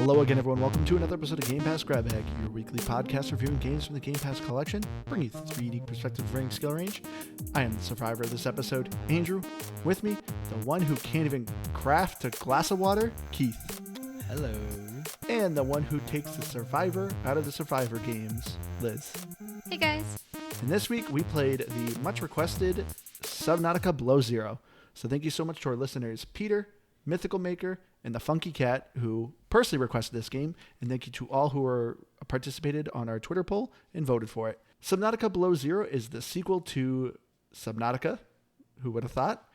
Hello again, everyone. Welcome to another episode of Game Pass Grab Bag, your weekly podcast reviewing games from the Game Pass collection, bringing you three unique perspectives of varying skill range. I am the survivor of this episode, Andrew. With me, the one who can't even craft a glass of water, Keith. Hello. And the one who takes the survivor out of the survivor games, Liz. Hey guys. And this week we played the much requested Subnautica Below Zero. So thank you so much to our listeners, Peter, Mythical Maker, and the Funky Cat, who personally requested this game, and thank you to all who participated on our Twitter poll and voted for it. Subnautica Below Zero is the sequel to Subnautica. Who would have thought?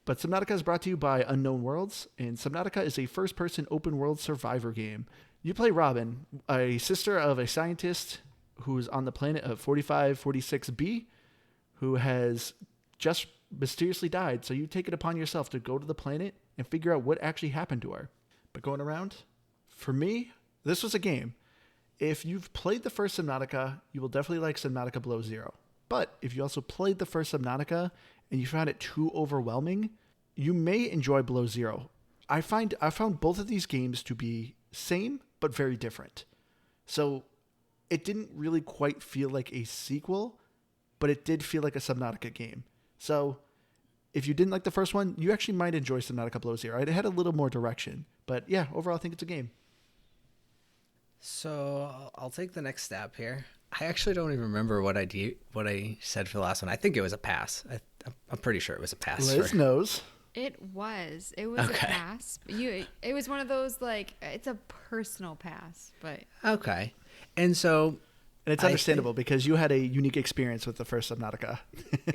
But Subnautica is brought to you by Unknown Worlds, and Subnautica is a first-person open-world survivor game. You play Robin, a sister of a scientist who's on the planet of 4546b, who has just mysteriously died, so you take it upon yourself to go to the planet and figure out what actually happened to her. But going around, for me, this was a game. If you've played the first Subnautica, you will definitely like Subnautica Below Zero. But if you also played the first Subnautica and you found it too overwhelming, you may enjoy Below Zero. I found both of these games to be same but very different. So it didn't really quite feel like a sequel, but it did feel like a Subnautica game. So if you didn't like the first one, you actually might enjoy Subnautica Below Zero. It had a little more direction. But yeah, overall, I think it's a game. So I'll take the next step here. I actually don't even remember what I said for the last one. I think it was a pass. I'm pretty sure it was a pass. Liz knows. It was okay. A pass. It was one of those, like, it's a personal pass, but okay. And so, and it's understandable because you had a unique experience with the first Subnautica.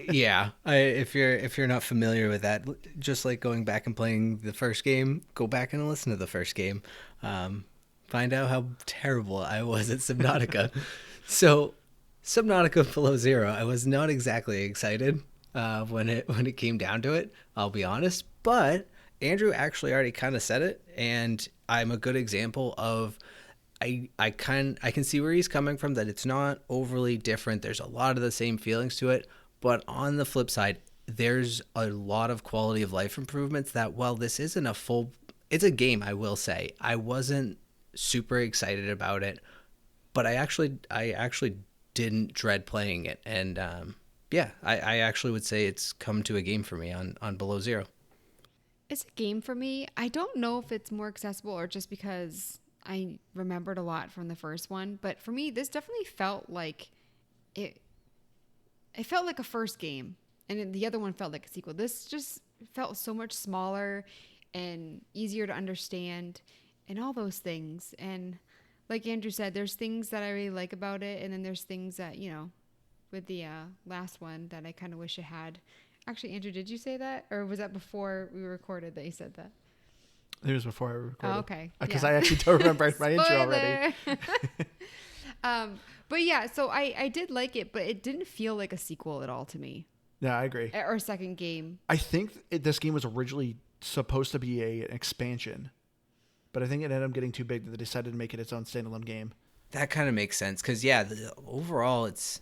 Yeah, if you're not familiar with that, just like going back and playing the first game, go back and listen to the first game. Find out how terrible I was at Subnautica. So, Subnautica Below Zero, I was not exactly excited when it came down to it. I'll be honest, but Andrew actually already kind of said it, and I'm a good example of. I can see where he's coming from, that it's not overly different. There's a lot of the same feelings to it, but on the flip side, there's a lot of quality of life improvements that, while this isn't it's a game, I will say. I wasn't super excited about it, but I actually didn't dread playing it. And I actually would say it's come to a game for me on Below Zero. it's a game for me. I don't know if it's more accessible or just because I remembered a lot from the first one, but for me, this definitely felt like it felt like a first game, and the other one felt like a sequel. This just felt so much smaller and easier to understand and all those things. And like Andrew said, there's things that I really like about it, and then there's things that, with the last one that I kind of wish it had. Actually, Andrew, did you say that? Or was that before we recorded that you said that? It was before I recorded. Oh, okay. Because I actually don't remember my intro already. But yeah, so I did like it, but it didn't feel like a sequel at all to me. Yeah, I agree. Or a second game. I think this game was originally supposed to be an expansion, but I think it ended up getting too big that they decided to make it its own standalone game. That kind of makes sense because, yeah, overall it's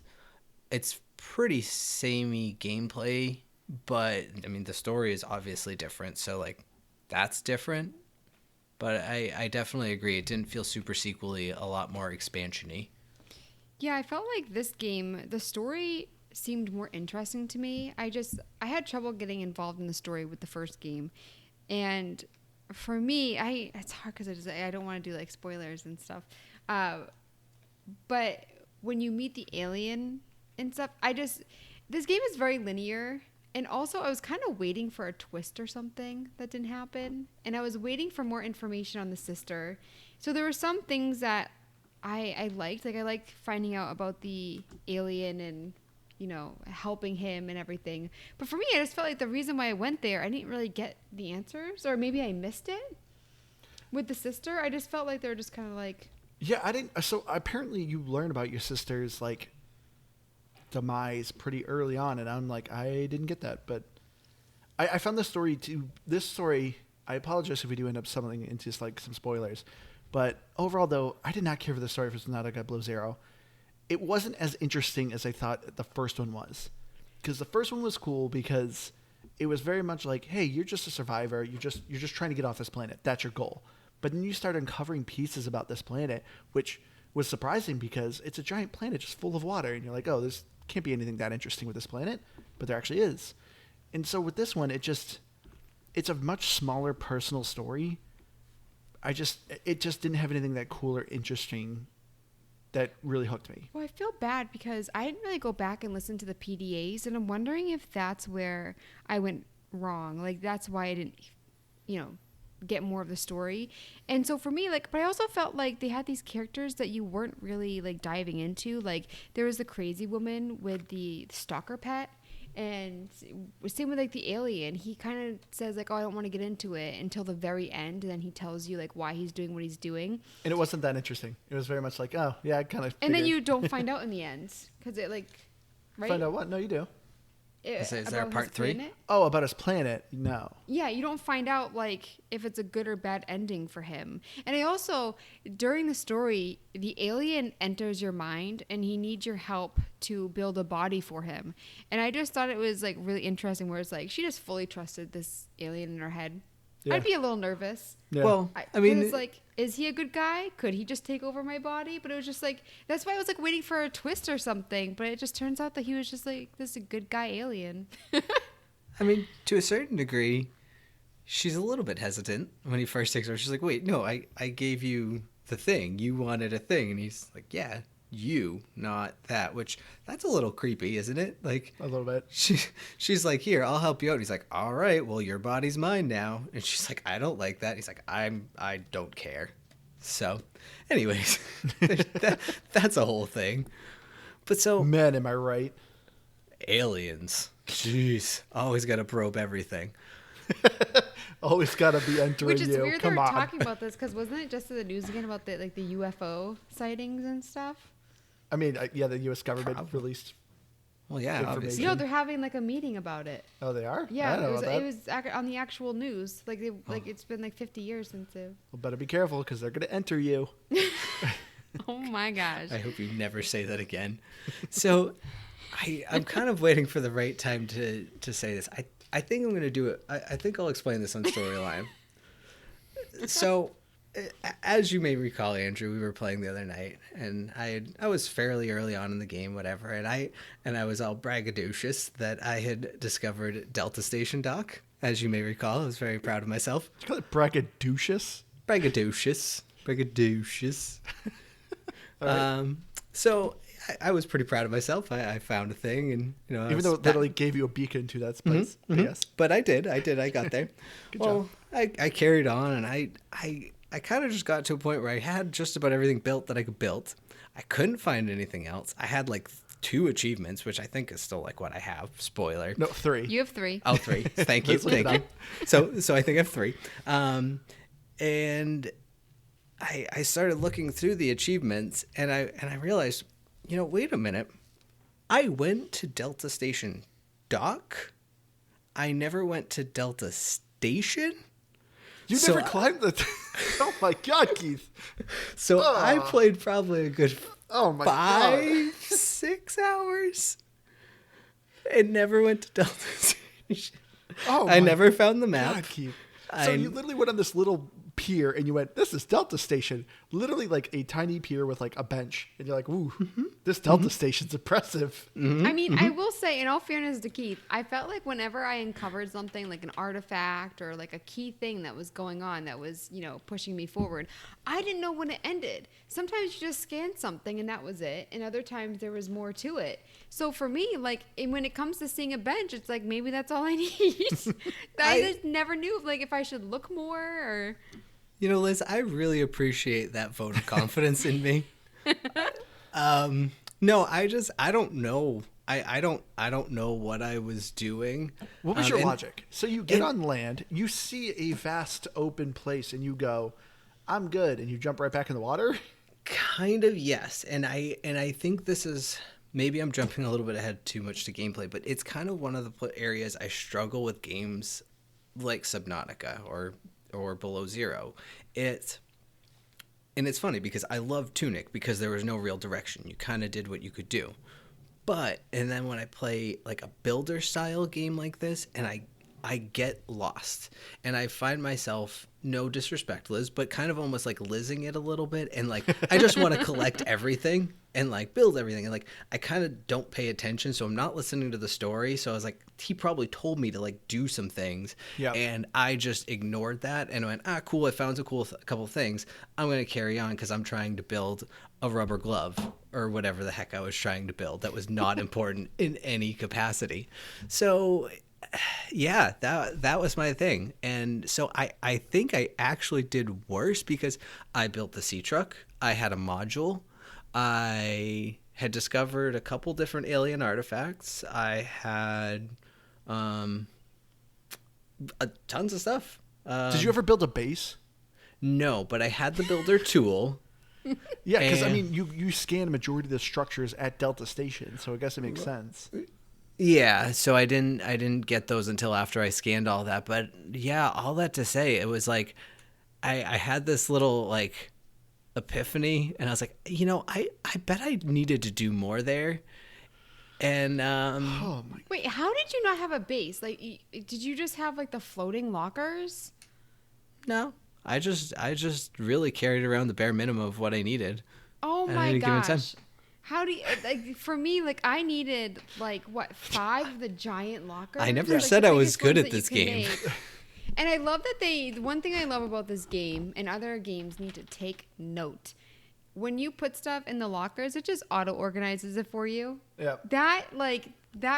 pretty samey gameplay, but I mean the story is obviously different, so like that's different. But I definitely agree. It didn't feel super sequel-y, a lot more expansion-y. Yeah, I felt like this game, the story seemed more interesting to me. I had trouble getting involved in the story with the first game. And for me, it's hard because I don't want to do like spoilers and stuff. But when you meet the alien and stuff, this game is very linear. And also, I was kind of waiting for a twist or something that didn't happen. And I was waiting for more information on the sister. So there were some things that I liked. Like, I liked finding out about the alien and, helping him and everything. But for me, I just felt like the reason why I went there, I didn't really get the answers. Or maybe I missed it with the sister. I just felt like they were just kind of like... Yeah, I didn't... So apparently you learn about your sister's, like, demise pretty early on, and I'm like, I didn't get that. But I found this story, I apologize if we do end up stumbling into just like some spoilers, but overall though, I did not care for the story for Subnautica Below Zero. It wasn't as interesting as I thought the first one was, because the first one was cool because it was very much like, hey, you're just a survivor, you're just trying to get off this planet, that's your goal. But then you start uncovering pieces about this planet, which was surprising because it's a giant planet just full of water. And you're like, oh, there's can't be anything that interesting with this planet. But there actually is. And so with this one, it's a much smaller personal story. It just didn't have anything that cool or interesting that really hooked me. Well, I feel bad because I didn't really go back and listen to the PDAs, and I'm wondering if that's where I went wrong. Like, that's why I didn't, get more of the story. And so for me, like, but I also felt like they had these characters that you weren't really, like, diving into. Like, there was the crazy woman with the stalker pet. And same with, like, the alien. He kind of says, like, oh, I don't want to get into it until the very end. And then he tells you, like, why he's doing what he's doing. And it wasn't that interesting. It was very much like, oh, yeah, I kind of And then you don't find out in the end. Because it, like, right? Find out what? No, you do. Is there a part 3? Planet? Oh, about his planet? No. Yeah, you don't find out, like, if it's a good or bad ending for him. And I also, during the story, the alien enters your mind and he needs your help to build a body for him. And I just thought it was, like, really interesting where it's like, she just fully trusted this alien in her head. Yeah. I'd be a little nervous. Yeah. Well, I mean, it's like, is he a good guy? Could he just take over my body? But it was just like, that's why I was like waiting for a twist or something. But it just turns out that he was just like, this is a good guy alien. I mean, to a certain degree, she's a little bit hesitant when he first takes her. She's like, wait, no, I gave you the thing. You wanted a thing. And he's like, yeah, you, not that, which that's a little creepy, isn't it? Like A little bit. She's like, here, I'll help you out. And he's like, all right, well, your body's mine now. And she's like, I don't like that. He's like, I don't care. So anyways, that's a whole thing. But so Man, am I right? aliens, jeez, always got to probe everything. Always got to be entering Which is you. weird Come they're on. talking about this because wasn't it just in the news again about the UFO sightings and stuff? I mean, yeah, the U.S. government released. Well, yeah, Information. obviously. No, they're having like a meeting about it. Oh, they are? I Yeah, don't know about that. it was on the actual news. Like it's been like 50 years since it. Well, better be careful because they're going to enter you. Oh my gosh. I hope you never say that again. So I'm kind of waiting for the right time to say this. I think I'm going to do it. I think I'll explain this on Storyline. So, as you may recall, Andrew, we were playing the other night, and I was fairly early on in the game, whatever, and I was all braggadocious that I had discovered Delta Station Dock. As you may recall, I was very proud of myself. Did you call it braggadocious? Braggadocious. All right. So I was pretty proud of myself. I found a thing, and Even though it literally gave you a beacon to that place. Yes. But I did. I got there. Good well, job. I carried on, and I kind of just got to a point where I had just about everything built that I could build. I couldn't find anything else. I had like 2 achievements, which I think is still like what I have. Spoiler. No, 3. You have 3. Oh, 3. Thank you. Let's leave Thank it you. So I think I have 3. And I started looking through the achievements, and I realized, wait a minute. I went to Delta Station Dock. I never went to Delta Station. You never climbed the... Oh, my God, Keith. So I played probably a good Oh, my 5-6 hours and never went to Delta Station. Oh, I my never found the map. God, Keith. So you literally went on this little pier and you went, this is Delta Station. Literally like a tiny pier with like a bench. And you're like, ooh, this Delta Station's impressive. I mean, I will say, in all fairness to Keith, I felt like whenever I uncovered something like an artifact or like a key thing that was going on that was, pushing me forward, I didn't know when it ended. Sometimes you just scanned something and that was it. And other times there was more to it. So for me, like, when it comes to seeing a bench, it's like, maybe that's all I need. I just never knew like if I should look more or... Liz, I really appreciate that vote of confidence in me. No, I don't know. I don't know what I was doing. What was your logic? So you get on land, you see a vast open place, and you go, I'm good, and you jump right back in the water? Kind of, yes. And I think this is, maybe I'm jumping a little bit ahead too much to gameplay, but it's kind of one of the areas I struggle with games like Subnautica or Below Zero. It's funny because I love Tunic because there was no real direction. You kind of did what you could do. And then when I play like a builder style game like this, and I get lost, and I find myself, no disrespect, Liz, but kind of almost like Lizzing it a little bit, and like I just want to collect everything and like build everything, and like I kind of don't pay attention, so I'm not listening to the story. So I was like, he probably told me to like do some things, and I just ignored that and went, cool, I found a couple things. I'm gonna carry on because I'm trying to build a rubber glove or whatever the heck I was trying to build that was not important in any capacity. So yeah, that was my thing. And so I think I actually did worse because I built the sea truck. I had a module. I had discovered a couple different alien artifacts. I had tons of stuff. Did you ever build a base? No, but I had the builder tool. Yeah, because I mean, you scan a majority of the structures at Delta Station, so I guess it makes sense. Yeah, so I didn't get those until after I scanned all that. But yeah, all that to say, it was like I had this little like epiphany, and I was like, I bet I needed to do more there. And Oh my! Wait, how did you not have a base? Like, did you just have like the floating lockers? No, I just really carried around the bare minimum of what I needed. Oh at my any given time. gosh. How do you, like, for me, like, I needed, like, what, 5 of the giant lockers? I never Like, said the I was biggest good ones at that you this can game. make. And I love that the one thing I love about this game, and other games need to take note. When you put stuff in the lockers, it just auto-organizes it for you. Yeah. That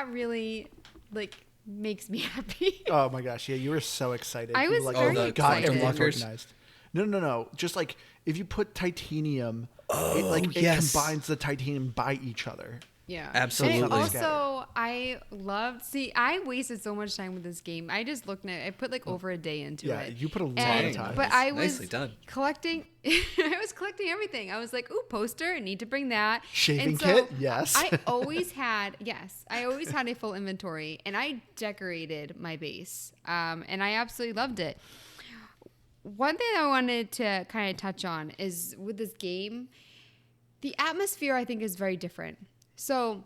really, like, makes me happy. Oh my gosh! Yeah, you were so excited. I You was were very God, excited. everything's Lockers? organized. No. Just like if you put titanium, it yes. combines the titanium by each other. Yeah. Absolutely. And also, I wasted so much time with this game. I just looked at it. I put like over a day into Yeah, it. you put a lot And- of time. But I was Nicely done. collecting, I was collecting everything. I was like, ooh, poster, I need to bring that. Shaving And so kit? Yes. I always had a full inventory, and I decorated my base. And I absolutely loved it. One thing I wanted to kind of touch on is with this game, the atmosphere I think is very different. So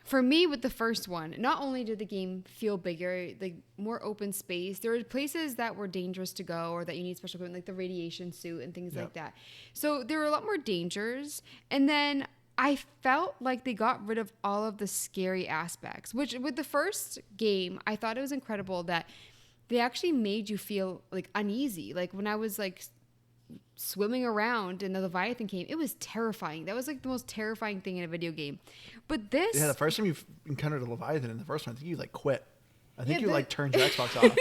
for me with the first one, not only did the game feel bigger, like more open space, there were places that were dangerous to go or that you need special equipment, like the radiation suit and things like that. So there were a lot more dangers. And then I felt like they got rid of all of the scary aspects, which with the first game, I thought it was incredible that they actually made you feel like uneasy. Like when I was like swimming around and the Leviathan came, it was terrifying. That was like the most terrifying thing in a video game. But this, Yeah, the first time you encountered a Leviathan in the first one, I think you like quit. I think Yeah, you like turned your Xbox off.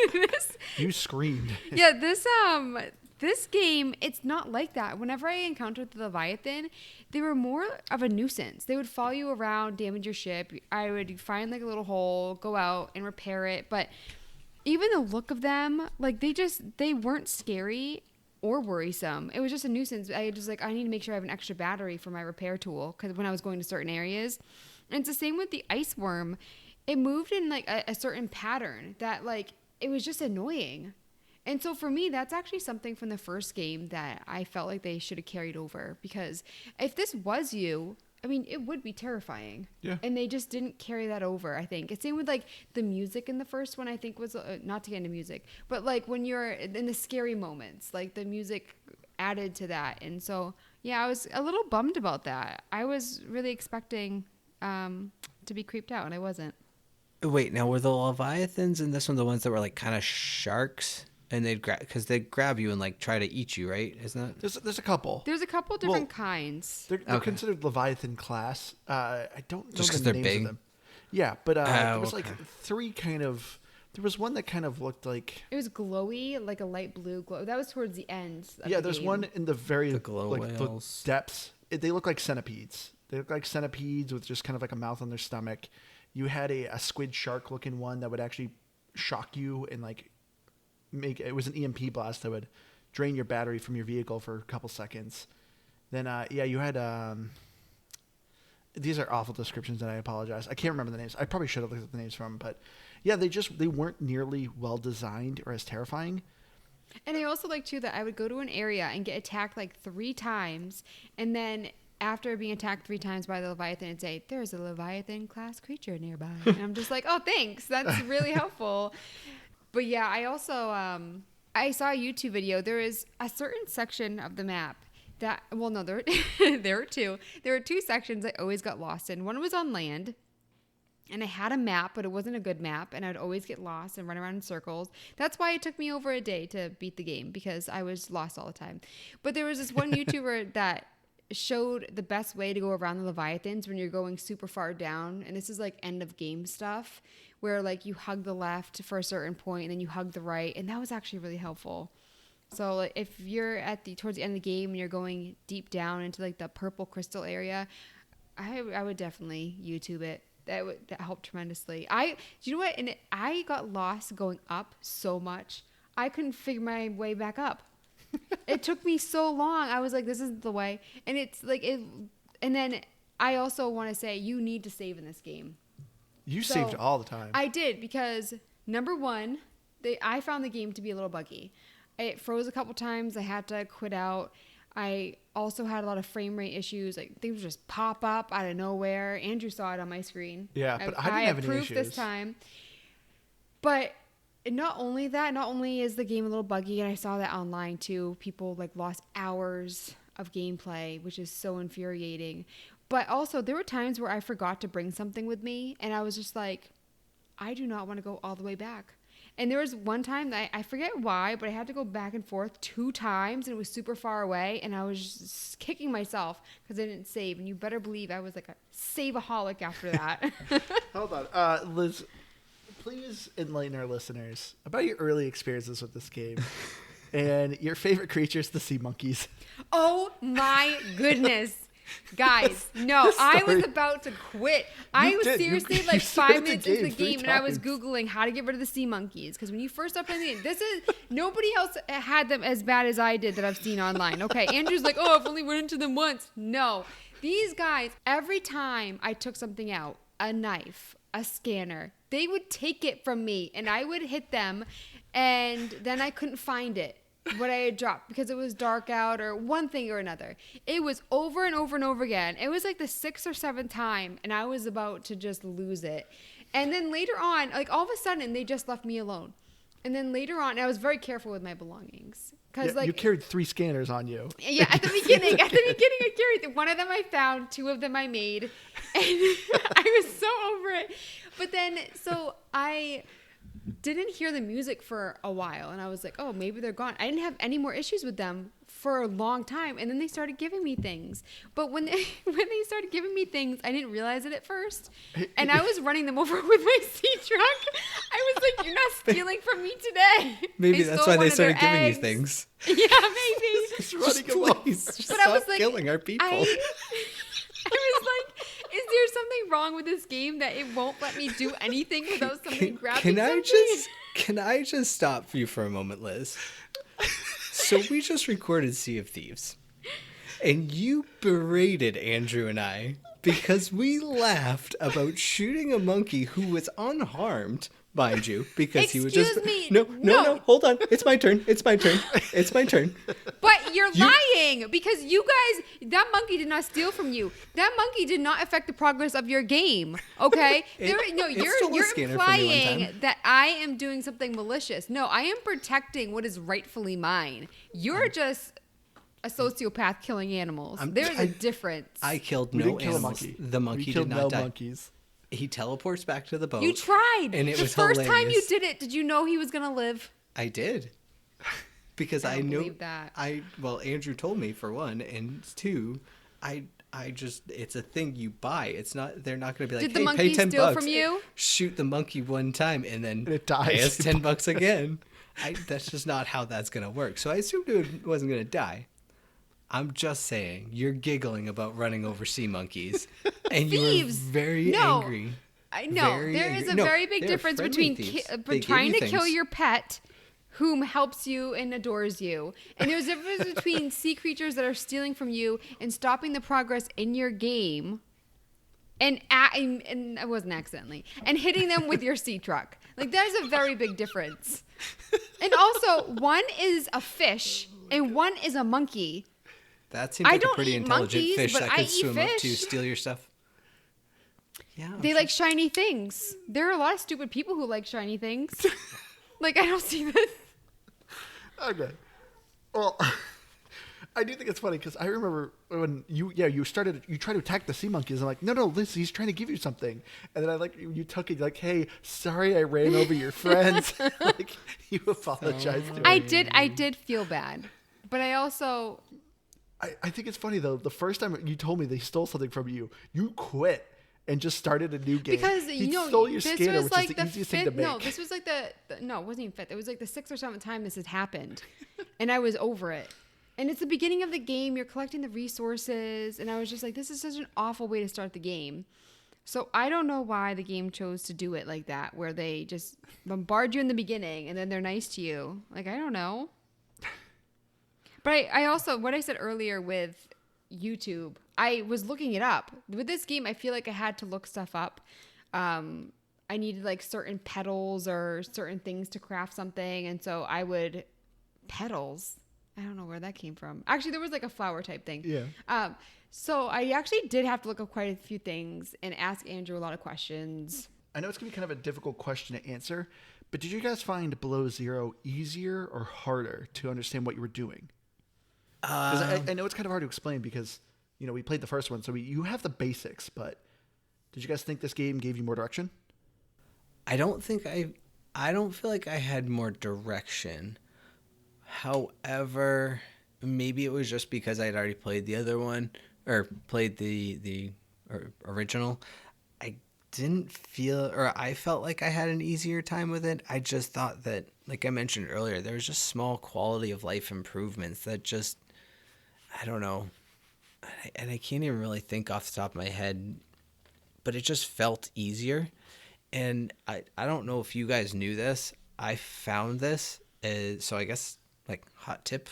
You screamed. yeah, this game, it's not like that. Whenever I encountered the Leviathan, they were more of a nuisance. They would follow you around, damage your ship. I would find like a little hole, go out and repair it. But even the look of them, like they weren't scary or worrisome. It was just a nuisance. I just like, I need to make sure I have an extra battery for my repair tool because when I was going to certain areas. And it's the same with the ice worm. It moved in like a certain pattern that like, it was just annoying. And so for me, that's actually something from the first game that I felt like they should have carried over, because if this was you, I mean, it would be terrifying. Yeah. And they just didn't carry that over, I think. It's same with like the music in the first one, I think was, not to get into music, but like when you're in the scary moments, like the music added to that. And so, yeah, I was a little bummed about that. I was really expecting to be creeped out, and I wasn't. Wait, now were the Leviathans in this one the ones that were like kind of sharks? And they'd grab you and like try to eat you, right? Isn't that? There's a couple. There's a couple different kinds. They're Okay. considered Leviathan class. I don't know Just 'cause the they're names big? of them. Yeah, but there was okay. like 3 kind of. There was one that kind of looked like. It was glowy, like a light blue glow. That was towards the end. Of Yeah, the there's game. one in the very The glow like the whales. depths. They look like centipedes. They look like centipedes with just kind of like a mouth on their stomach. You had a squid shark looking one that would actually shock you and like it was an EMP blast that would drain your battery from your vehicle for a couple seconds. Then you had these are awful descriptions and I apologize. I can't remember the names. I probably should have looked at the names from them, but yeah, they weren't nearly well designed or as terrifying. And I also like too that I would go to an area and get attacked like 3 times, and then after being attacked 3 times by the Leviathan, it'd say, "There's a Leviathan class creature nearby," and I'm just like, "Oh, thanks, that's really helpful." But yeah, I also I saw a YouTube video. There is a certain section of the map that, well, no, there there were two. There were two sections I always got lost in. One was on land, and I had a map, but it wasn't a good map, and I'd always get lost and run around in circles. That's why it took me over a day to beat the game, because I was lost all the time. But there was this one YouTuber that showed the best way to go around the Leviathans when you're going super far down, and this is like end of game stuff, where like you hug the left for a certain point and then you hug the right, and that was actually really helpful. So like, if you're at towards the end of the game and you're going deep down into like the purple crystal area, I would definitely YouTube it. That helped tremendously. Do you know what? And I got lost going up so much, I couldn't figure my way back up. It took me so long. I was like, this isn't the way. And it's like it. And then I also want to say, you need to save in this game. You saved all the time. I did, because number one, I found the game to be a little buggy. It froze a couple times. I had to quit out. I also had a lot of frame rate issues. Like things would just pop up out of nowhere. Andrew saw it on my screen. Yeah, but I didn't have any approved issues this time. But not only is the game a little buggy, and I saw that online too. People like lost hours of gameplay, which is so infuriating. But also there were times where I forgot to bring something with me, and I was just like, I do not want to go all the way back. And there was one time that I forget why, but I had to go back and forth 2 times, and it was super far away, and I was just kicking myself because I didn't save. And you better believe I was like a save-aholic after that. Hold on. Liz, please enlighten our listeners about your early experiences with this game and your favorite creatures, the sea monkeys. Oh my goodness. Guys, no, I was about to quit. I was seriously like 5 minutes into the game, and I was Googling how to get rid of the sea monkeys. Because when you first start playing the game, nobody else had them as bad as I did that I've seen online. Okay, Andrew's like, oh, I've only run into them once. No, these guys, every time I took something out, a knife, a scanner, they would take it from me, and I would hit them, and then I couldn't find it. What I had dropped because it was dark out or one thing or another. It was over and over and over again. It was like the 6th or 7th time, and I was about to just lose it. And then later on, like all of a sudden, they just left me alone. And then later on, I was very careful with my belongings because you carried 3 scanners on you. Yeah, at the beginning, I carried one of them. I found 2 of them I made, and I was so over it. But then, so I didn't hear the music for a while, and I was like, oh, maybe they're gone. I didn't have any more issues with them for a long time, and then they started giving me things. But when they started giving me things, I didn't realize it at first, and I was running them over with my sea truck. I was like, you're not stealing from me today. Maybe that's why they started giving you things. Yeah, maybe. Just running them over. But I was like, killing our people. I was like, is there something wrong with this game that it won't let me do anything without somebody grabbing something? Can I just stop you for a moment, Liz? So we just recorded Sea of Thieves, and you berated Andrew and I because we laughed about shooting a monkey who was unharmed, mind you, because he was just... Excuse me. No, hold on. It's my turn. But you're lying because you guys, that monkey did not steal from you. That monkey did not affect the progress of your game. Okay? You're implying that I am doing something malicious. No, I am protecting what is rightfully mine. You're just a sociopath killing animals. There's a difference. I killed no animals. Monkey. The monkey did not die. Monkeys. He teleports back to the boat. You tried. And it was hilarious. The first time you did it, did you know he was going to live? I did. Because I knew that. Well, Andrew told me for one, and 2, I just, it's a thing you buy. It's not, they're not going to be like, hey, pay $10 steal from you? Shoot the monkey one time and then it dies. Pay us $10 again. That's just not how that's going to work. So I assumed it wasn't going to die. I'm just saying, you're giggling about running over sea monkeys, and you were very angry. I know. There is a very big difference between trying to kill your pet, whom helps you and adores you, and there's a difference between sea creatures that are stealing from you and stopping the progress in your game, and I wasn't accidentally, and hitting them with your sea truck. Like, there's a very big difference. And also, one is a fish, and one is a monkey. That seems like a pretty intelligent monkeys, fish that could swim fish. up to steal your stuff. Yeah, they like shiny things. There are a lot of stupid people who like shiny things. Like, I don't see this. Okay. Well, I do think it's funny because I remember when you tried to attack the sea monkeys. I'm like, no, Liz, he's trying to give you something. And then you took it like, hey, sorry, I ran over your friends. Like, you apologized to him. I did feel bad, but I also, I think it's funny though. The first time you told me they stole something from you, you quit and just started a new game. because he stole your this skater, was which like is the the easiest fifth. thing to make. No, this was like no, it wasn't even fifth. It was like the 6th or 7th time this had happened, and I was over it. And it's the beginning of the game. You're collecting the resources, and I was just like, this is such an awful way to start the game. So I don't know why the game chose to do it like that, where they just bombard you in the beginning and then they're nice to you. Like, I don't know. But I also, what I said earlier with YouTube, I was looking it up. With this game, I feel like I had to look stuff up. I needed like certain petals or certain things to craft something. And so I would, petals? I don't know where that came from. Actually, there was like a flower type thing. Yeah. So I actually did have to look up quite a few things and ask Andrew a lot of questions. I know it's going to be kind of a difficult question to answer, but did you guys find Below Zero easier or harder to understand what you were doing? Because I know it's kind of hard to explain because, we played the first one, so you have the basics, but did you guys think this game gave you more direction? I don't feel like I had more direction. However, maybe it was just because I'd already played the other one or played the original. I didn't feel, or I felt like I had an easier time with it. I just thought that, like I mentioned earlier, there was just small quality of life improvements that just, I don't know. And I can't even really think off the top of my head, but it just felt easier. And I don't know if you guys knew this. I found this, so I guess like hot tip,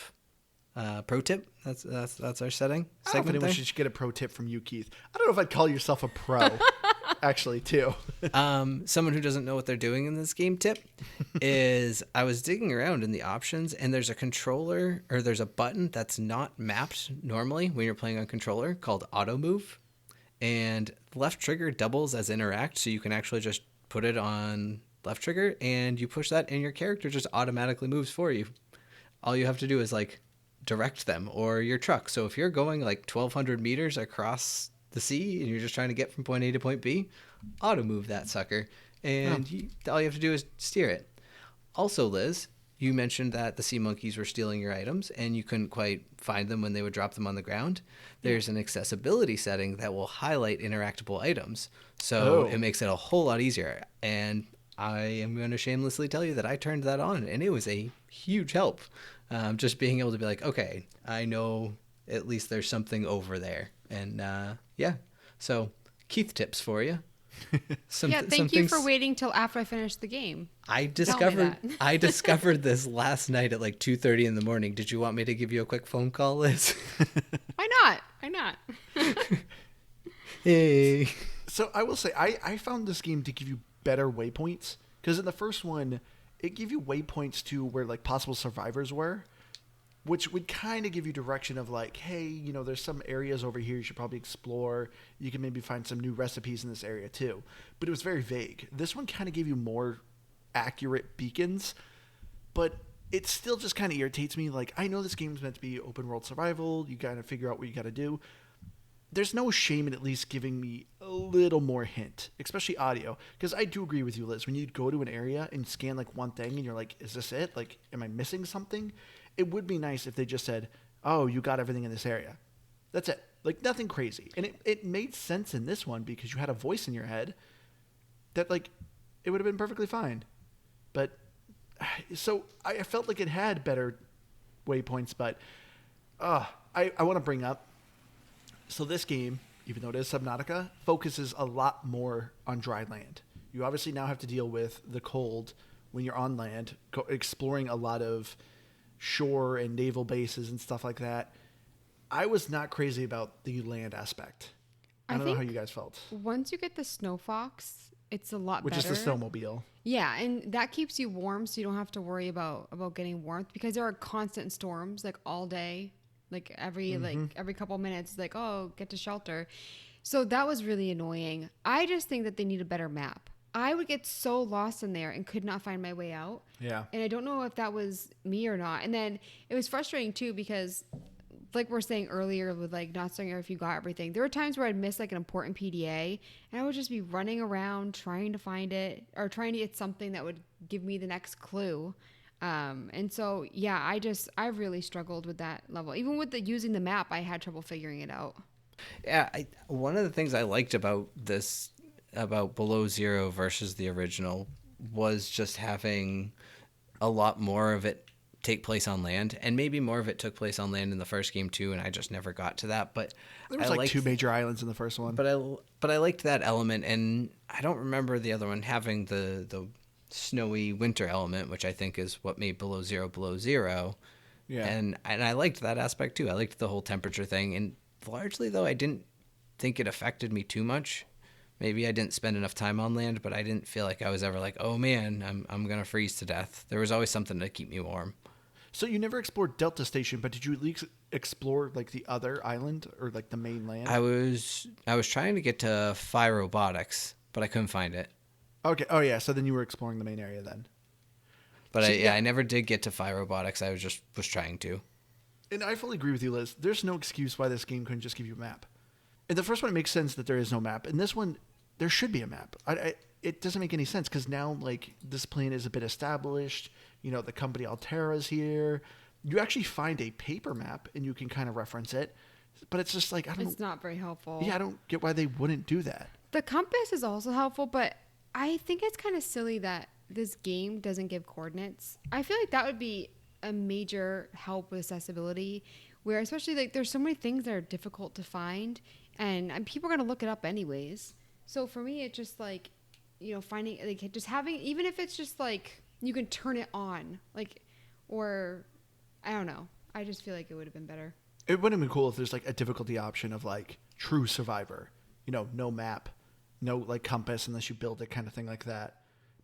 pro tip. That's our setting. I don't know if anyone should get a pro tip from you, Keith. I don't know if I'd call yourself a pro, actually, too. Someone who doesn't know what they're doing in this game tip is I was digging around in the options, and there's a controller, or there's a button that's not mapped normally when you're playing on controller called auto move. And left trigger doubles as interact, so you can actually just put it on left trigger and you push that and your character just automatically moves for you. All you have to do is like direct them or your truck. So if you're going like 1,200 meters across the sea and you're just trying to get from point A to point B, auto move that sucker. And all you have to do is steer it. Also, Liz, you mentioned that the sea monkeys were stealing your items and you couldn't quite find them when they would drop them on the ground. There's an accessibility setting that will highlight interactable items. So it makes it a whole lot easier. And I am going to shamelessly tell you that I turned that on and it was a huge help. Just being able to be like, okay, I know at least there's something over there. And so Keith tips for you. Thank you for waiting till after I finished the game. I discovered this last night at like 2:30 in the morning. Did you want me to give you a quick phone call, Liz? Why not? Hey. So I will say, I found this game to give you better waypoints because in the first one, it gave you waypoints to where like possible survivors were, which would kind of give you direction of like, hey, there's some areas over here you should probably explore. You can maybe find some new recipes in this area too. But it was very vague. This one kind of gave you more accurate beacons, but it still just kind of irritates me. Like, I know this game's meant to be open world survival. You got to figure out what you got to do. There's no shame in at least giving me a little more hint, especially audio. Because I do agree with you, Liz. When you go to an area and scan like one thing and you're like, is this it? Like, am I missing something? It would be nice if they just said, oh, you got everything in this area. That's it. Like, nothing crazy. And it made sense in this one because you had a voice in your head that, like, it would have been perfectly fine. But, so I felt like it had better waypoints, but I want to bring up, so this game, even though it is Subnautica, focuses a lot more on dry land. You obviously now have to deal with the cold when you're on land, exploring a lot of shore and naval bases and stuff like that. I was not crazy about the land aspect. I don't know how you guys felt. Once you get the snow fox, it's a lot better. Which is the snowmobile. Yeah, and that keeps you warm, so you don't have to worry about getting warmth because there are constant storms like all day, like every couple minutes, like, oh, get to shelter. So that was really annoying. I just think that they need a better map. I would get so lost in there and could not find my way out. Yeah. And I don't know if that was me or not. And then it was frustrating too because, like we're saying earlier, with like not saying if you got everything, there were times where I'd miss like an important PDA, and I would just be running around trying to find it or trying to get something that would give me the next clue. And so yeah, I really struggled with that level. Even with using the map, I had trouble figuring it out. Yeah, one of the things I liked about this, about Below Zero versus the original, was just having a lot more of it take place on land, and maybe more of it took place on land in the first game too, and I just never got to that. But There was like 2 major islands in the first one. But I liked that element, and I don't remember the other one having the snowy winter element, which I think is what made Below Zero. Yeah. And I liked that aspect too. I liked the whole temperature thing, and largely though I didn't think it affected me too much. Maybe I didn't spend enough time on land, but I didn't feel like I was ever like, oh man, I'm gonna freeze to death. There was always something to keep me warm. So you never explored Delta Station, but did you at least explore like the other island or like the main land? I was trying to get to Phi Robotics, but I couldn't find it. Okay. Oh yeah. So then you were exploring the main area then. But So, I never did get to Phi Robotics. I was trying to. And I fully agree with you, Liz. There's no excuse why this game couldn't just give you a map. In the first one, it makes sense that there is no map. In this one, there should be a map. It doesn't make any sense because now, like, this plane is a bit established. You know, the company Altera's here. You actually find a paper map and you can kind of reference it. But it's just like, It's not very helpful. Yeah, I don't get why they wouldn't do that. The compass is also helpful, but I think it's kind of silly that this game doesn't give coordinates. I feel like that would be a major help with accessibility, where especially like there's so many things that are difficult to find, and people are going to look it up anyways. So for me, it's just like, you know, finding, like, just having, even if it's just like you can turn it on, like, or I don't know. I just feel like it would have been better. It would have been cool if there's like a difficulty option of like true survivor, you know, no map, no like compass unless you build it, kind of thing like that.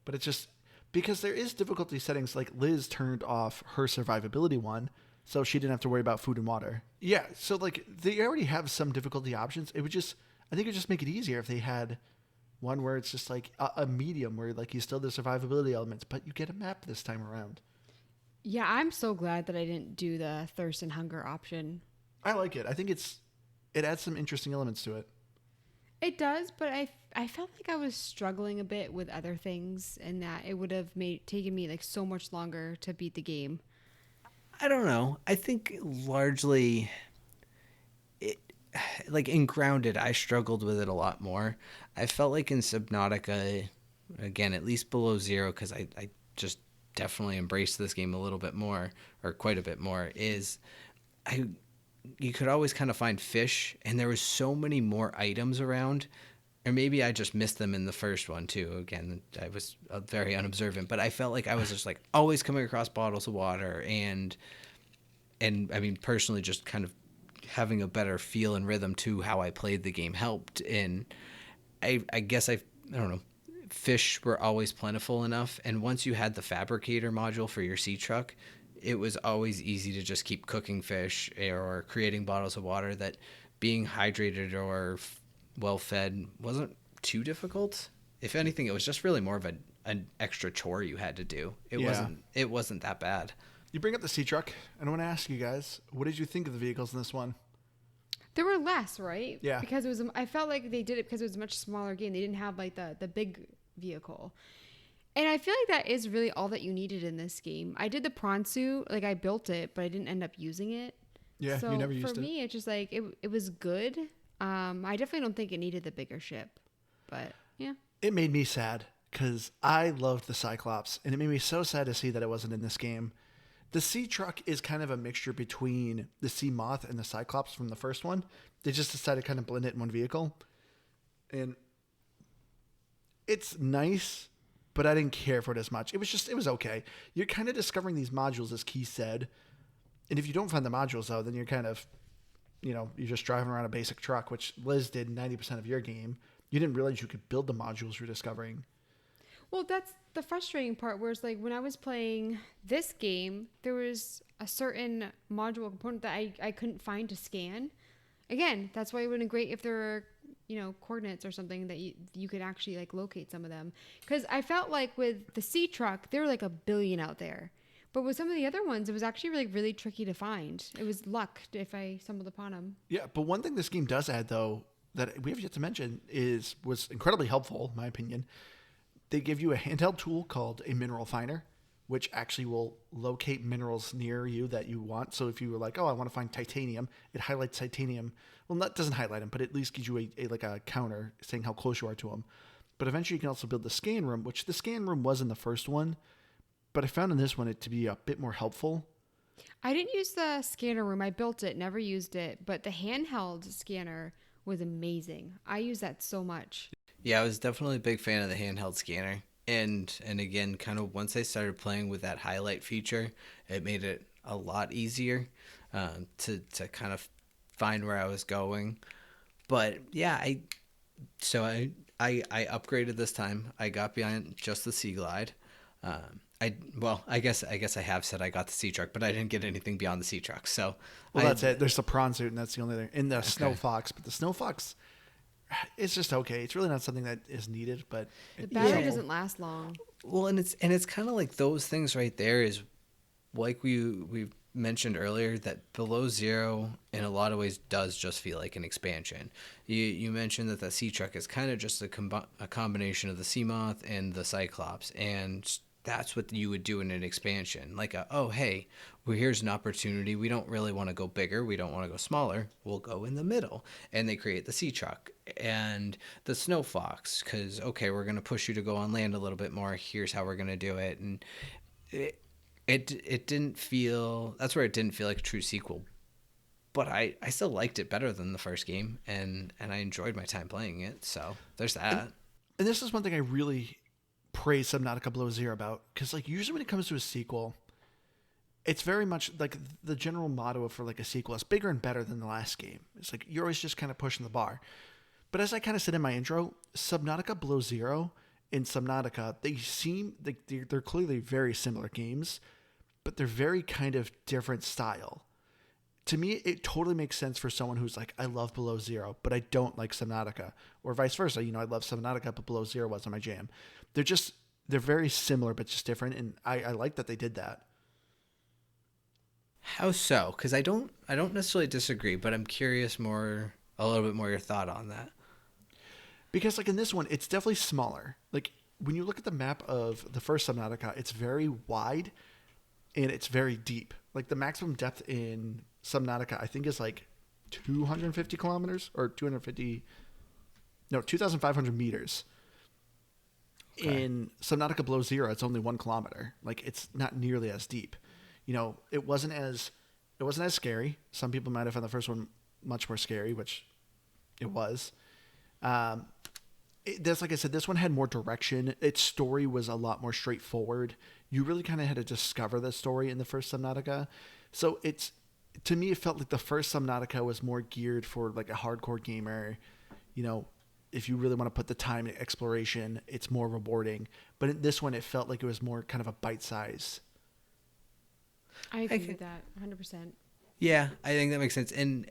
But it's just because there is difficulty settings, like Liz turned off her survivability one, so she didn't have to worry about food and water. Yeah, so like they already have some difficulty options. It would just, I think it would just make it easier if they had one where it's just like a medium where like you still have the survivability elements, but you get a map this time around. Yeah, I'm so glad that I didn't do the thirst and hunger option. I like it. I think it adds some interesting elements to it. It does, but I felt like I was struggling a bit with other things, and that it would have taken me like so much longer to beat the game. I don't know. I think largely, like in Grounded, I struggled with it a lot more. I felt like in Subnautica, again, at least Below Zero, because I just definitely embraced this game a little bit more, or quite a bit more, is you could always kind of find fish, and there was so many more items around. Or maybe I just missed them in the first one too. Again, I was very unobservant, but I felt like I was just like always coming across bottles of water, and I mean personally just kind of having a better feel and rhythm to how I played the game helped. And I guess I don't know, fish were always plentiful enough, and once you had the fabricator module for your sea truck, it was always easy to just keep cooking fish or creating bottles of water. That being hydrated or well fed wasn't too difficult. If anything, it was just really more of an extra chore you had to do. It wasn't that bad. You bring up the sea truck, and I want to ask you guys, what did you think of the vehicles in this one? There were less, right? Yeah. Because I felt like they did it because it was a much smaller game. They didn't have like the big vehicle. And I feel like that is really all that you needed in this game. I did the prawn suit, like I built it, but I didn't end up using it. Yeah, so you never used it. For me, it's just like it was good. I definitely don't think it needed the bigger ship, but yeah. It made me sad because I loved the Cyclops, and it made me so sad to see that it wasn't in this game. The sea truck is kind of a mixture between the sea moth and the Cyclops from the first one. They just decided to kind of blend it in one vehicle. And it's nice, but I didn't care for it as much. It was okay. You're kind of discovering these modules, as Keith said. And if you don't find the modules, though, then you're kind of, you know, you're just driving around a basic truck, which Liz did 90% of your game. You didn't realize you could build the modules you're discovering. Well, that's the frustrating part, where it's like when I was playing this game, there was a certain module component that I couldn't find to scan. Again, that's why it would have been great if there were coordinates or something that you could actually like locate some of them. Because I felt like with the sea truck, there were like a billion out there. But with some of the other ones, it was actually really, really tricky to find. It was luck if I stumbled upon them. Yeah, but one thing this game does add, though, that we have yet to mention was incredibly helpful, in my opinion. They give you a handheld tool called a mineral finder, which actually will locate minerals near you that you want. So if you were like, oh, I want to find titanium, it highlights titanium. Well, that doesn't highlight them, but at least gives you a counter saying how close you are to them. But eventually you can also build the scan room, which the scan room was in the first one, but I found in this one it to be a bit more helpful. I didn't use the scanner room. I built it, never used it. But the handheld scanner was amazing. I use that so much. Yeah, I was definitely a big fan of the handheld scanner. And again, kind of once I started playing with that highlight feature, it made it a lot easier to kind of find where I was going. But yeah, I upgraded this time. I got beyond just the Sea Glide. I guess I have said I got the sea truck, but I didn't get anything beyond the sea truck. So that's it. There's the prawn suit, and that's the only thing. And the snow fox, but the snow fox, it's just okay. It's really not something that is needed, but the battery doesn't last long. Well, and it's kind of like those things right there is like we mentioned earlier that Below Zero in a lot of ways does just feel like an expansion. You mentioned that the sea truck is kind of just a combination of the sea moth and the cyclops, and that's what you would do in an expansion. Like, hey, well, here's an opportunity. We don't really want to go bigger. We don't want to go smaller. We'll go in the middle. And they create the sea truck and the snow fox because, okay, we're going to push you to go on land a little bit more. Here's how we're going to do it. And it didn't feel, that's where it didn't feel like a true sequel. But I still liked it better than the first game, and I enjoyed my time playing it. So there's that. And this is one thing I really praise Subnautica Below Zero about, because like usually when it comes to a sequel, it's very much like the general motto for like a sequel is bigger and better than the last game. It's like you're always just kind of pushing the bar. But as I kind of said in my intro, Subnautica Below Zero and Subnautica, they seem like they're clearly very similar games, but they're very kind of different style. To me, it totally makes sense for someone who's like, I love Below Zero, but I don't like Subnautica. Or vice versa. I love Subnautica, but Below Zero wasn't my jam. They're very similar, but just different. And I like that they did that. How so? Because I don't necessarily disagree, but I'm curious a little bit more your thought on that. Because like in this one, it's definitely smaller. Like when you look at the map of the first Subnautica, it's very wide and it's very deep. Like the maximum depth in Subnautica, I think is like 250 kilometers or 2,500 meters. Okay. In Subnautica Below Zero, it's only 1 kilometer. Like it's not nearly as deep. It wasn't as scary. Some people might have found the first one much more scary, which it was. Like I said, this one had more direction. Its story was a lot more straightforward. You really kind of had to discover the story in the first Subnautica. So to me, it felt like the first Subnautica was more geared for like a hardcore gamer. If you really want to put the time in exploration, it's more rewarding. But in this one, it felt like it was more kind of a bite size. I agree with that 100%. Yeah, I think that makes sense. And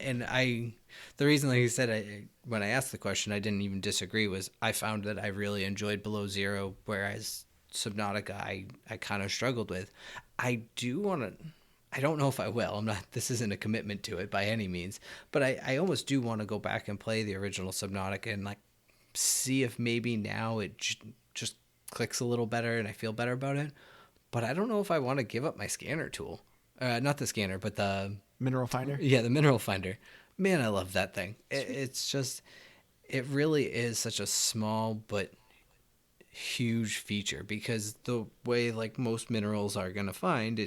the reason, like you said, when I asked the question, I didn't even disagree, was I found that I really enjoyed Below Zero, whereas Subnautica I kind of struggled with. I don't know if I will. This isn't a commitment to it by any means, but I almost do want to go back and play the original Subnautica and like see if maybe now it just clicks a little better and I feel better about it. But I don't know if I want to give up my scanner tool. Not the scanner, but the mineral finder. Yeah, the mineral finder. Man, I love that thing. It really is such a small but huge feature, because the way like most minerals are going to find,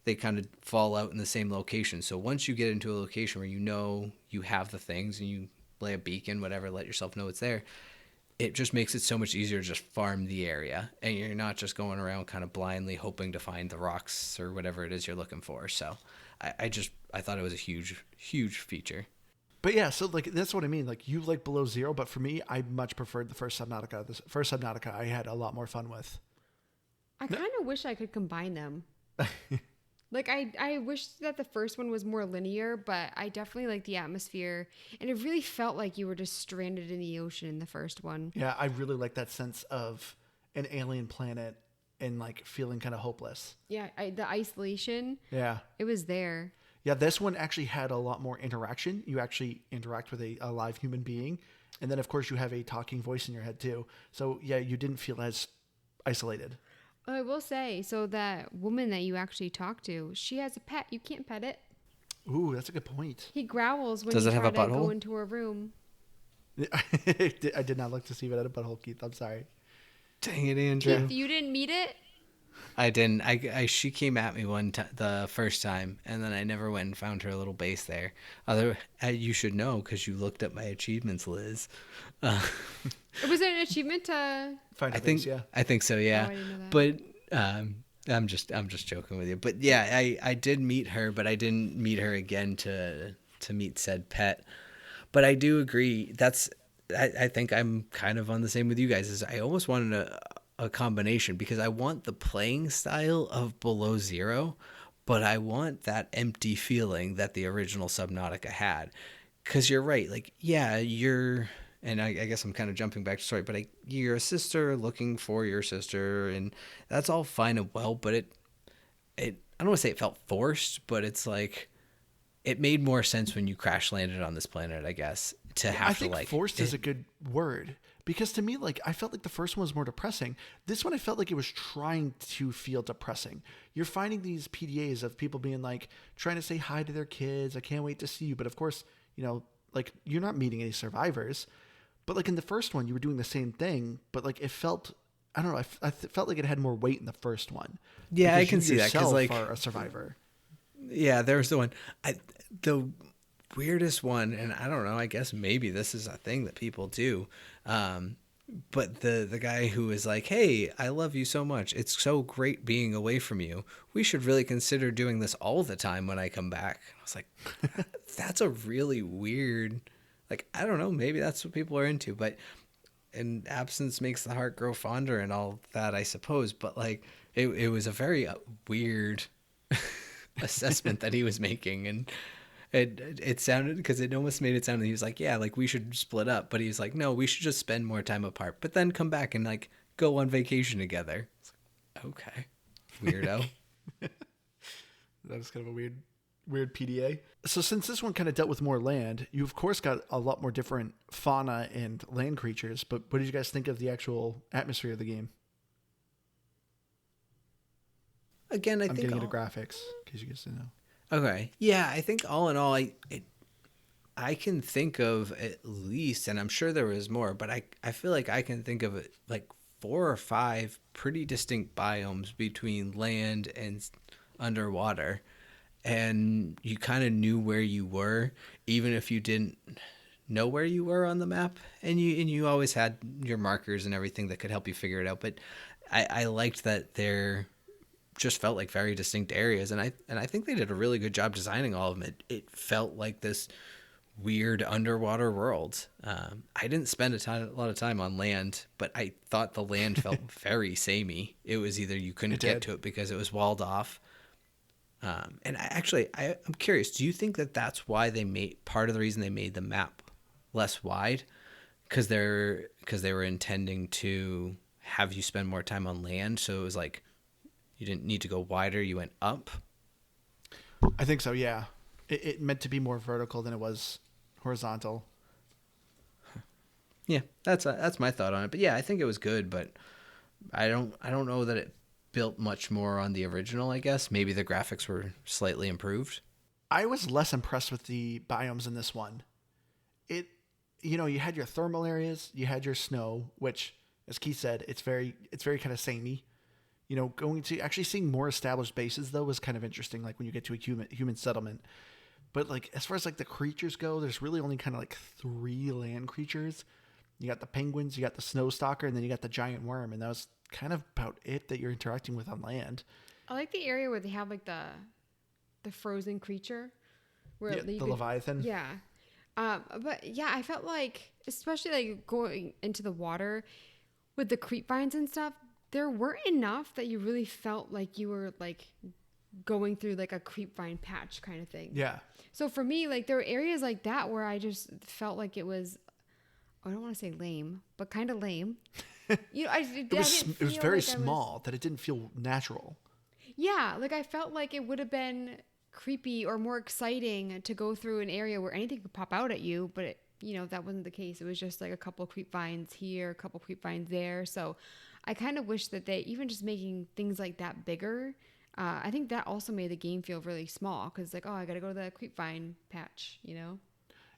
they kind of fall out in the same location. So once you get into a location where you have the things and you lay a beacon, whatever, let yourself know it's there, it just makes it so much easier to just farm the area, and you're not just going around kind of blindly hoping to find the rocks or whatever it is you're looking for. So I thought it was a huge, huge feature. But yeah, so like that's what I mean. Like you like Below Zero, but for me, I much preferred the first Subnautica. The first Subnautica I had a lot more fun with. I kind of wish I could combine them. Like I wish that the first one was more linear, but I definitely like the atmosphere, and it really felt like you were just stranded in the ocean in the first one. Yeah, I really like that sense of an alien planet and like feeling kind of hopeless. Yeah, the isolation, Yeah. it was there. Yeah, this one actually had a lot more interaction. You actually interact with a live human being. And then, of course, you have a talking voice in your head, too. So, yeah, you didn't feel as isolated. I will say, so that woman that you actually talk to, she has a pet. You can't pet it. Ooh, that's a good point. He growls when Does you it have try a to go butthole? into her room. I did not look to see if it had a butthole, Keith. I'm sorry. Dang it, Andrew. Keith, you didn't meet it? I didn't. She came at me the first time, and then I never went and found her little base there. You should know because you looked at my achievements, Liz. Was it an achievement to... Find I a think base, yeah. I think so, yeah. Oh, I didn't know that. But I'm just joking with you. But yeah, I did meet her, but I didn't meet her again to meet said pet. But I do agree. I think I'm kind of on the same with you guys. Is I almost wanted a combination because I want the playing style of Below Zero, but I want that empty feeling that the original Subnautica had. Because you're right, like, yeah, and I guess I'm kind of jumping back to story, but you're a sister looking for your sister, and that's all fine and well, but it I don't want to say it felt forced, but it's like, it made more sense when you crash landed on this planet, I guess, to have I to think like... forced is a good word because to me, like, I felt like the first one was more depressing. This one, I felt like it was trying to feel depressing. You're finding these PDAs of people being like, trying to say hi to their kids. I can't wait to see you. But of course, like, you're not meeting any survivors. But like in the first one, you were doing the same thing, but like it felt, I don't know, I felt like it had more weight in the first one. Yeah, I Because can you see that, 'cause, yourself like... are a survivor. Yeah, there's the one. The weirdest one, and I don't know, I guess maybe this is a thing that people do. But the guy who is like, hey, I love you so much. It's so great being away from you. We should really consider doing this all the time when I come back. I was like, that's a really weird, like, I don't know, maybe that's what people are into, but and absence makes the heart grow fonder and all that, I suppose. But like, it was a very weird assessment that he was making, and it sounded, because it almost made it sound that he was like, yeah, like we should split up, but he was like, no, we should just spend more time apart, but then come back and like go on vacation together. It's like, okay, weirdo. That is kind of a weird PDA. So since this one kind of dealt with more land, you of course got a lot more different fauna and land creatures, but what did you guys think of the actual atmosphere of the game? Again, I'm getting into graphics, in case you guys didn't know. Okay. Yeah, I think all in all, I can think of at least, and I'm sure there was more, but I feel like I can think of it like 4 or 5 pretty distinct biomes between land and underwater. And you kind of knew where you were, even if you didn't know where you were on the map. And you always had your markers and everything that could help you figure it out. But I liked that there just felt like very distinct areas, and I think they did a really good job designing all of them. It felt like this weird underwater world. I didn't spend a lot of time on land, but I thought the land felt very samey. It was either you couldn't get to it because it was walled off. And I'm curious, do you think that that's why they made, part of the reason they made the map less wide? Because they were intending to have you spend more time on land, so it was like you didn't need to go wider, you went up? I think so, yeah. It meant to be more vertical than it was horizontal. Yeah, that's my thought on it. But yeah, I think it was good, but I don't know that it built much more on the original, I guess. Maybe the graphics were slightly improved. I was less impressed with the biomes in this one. You had your thermal areas, you had your snow, which, as Keith said, it's very kind of samey. Going to actually seeing more established bases though was kind of interesting. Like when you get to a human settlement, but like as far as like the creatures go, there's really only kind of like 3 land creatures. You got the penguins, you got the snow stalker, and then you got the giant worm, and that was kind of about it that you're interacting with on land. I like the area where they have like the frozen creature, where The Leviathan. Yeah, but yeah, I felt like, especially like going into the water with the creep vines and stuff, there weren't enough that you really felt like you were like going through like a creep vine patch kind of thing. Yeah. So for me, like there were areas like that where I just felt like it was, I don't want to say lame, but kind of lame. You know, It was very small that it didn't feel natural. Yeah, like I felt like it would have been creepy or more exciting to go through an area where anything could pop out at you, but that wasn't the case. It was just like a couple creep vines here, a couple creep vines there. So I kind of wish that they even just making things like that bigger. I think that also made the game feel really small because like, oh, I got to go to the creep vine patch,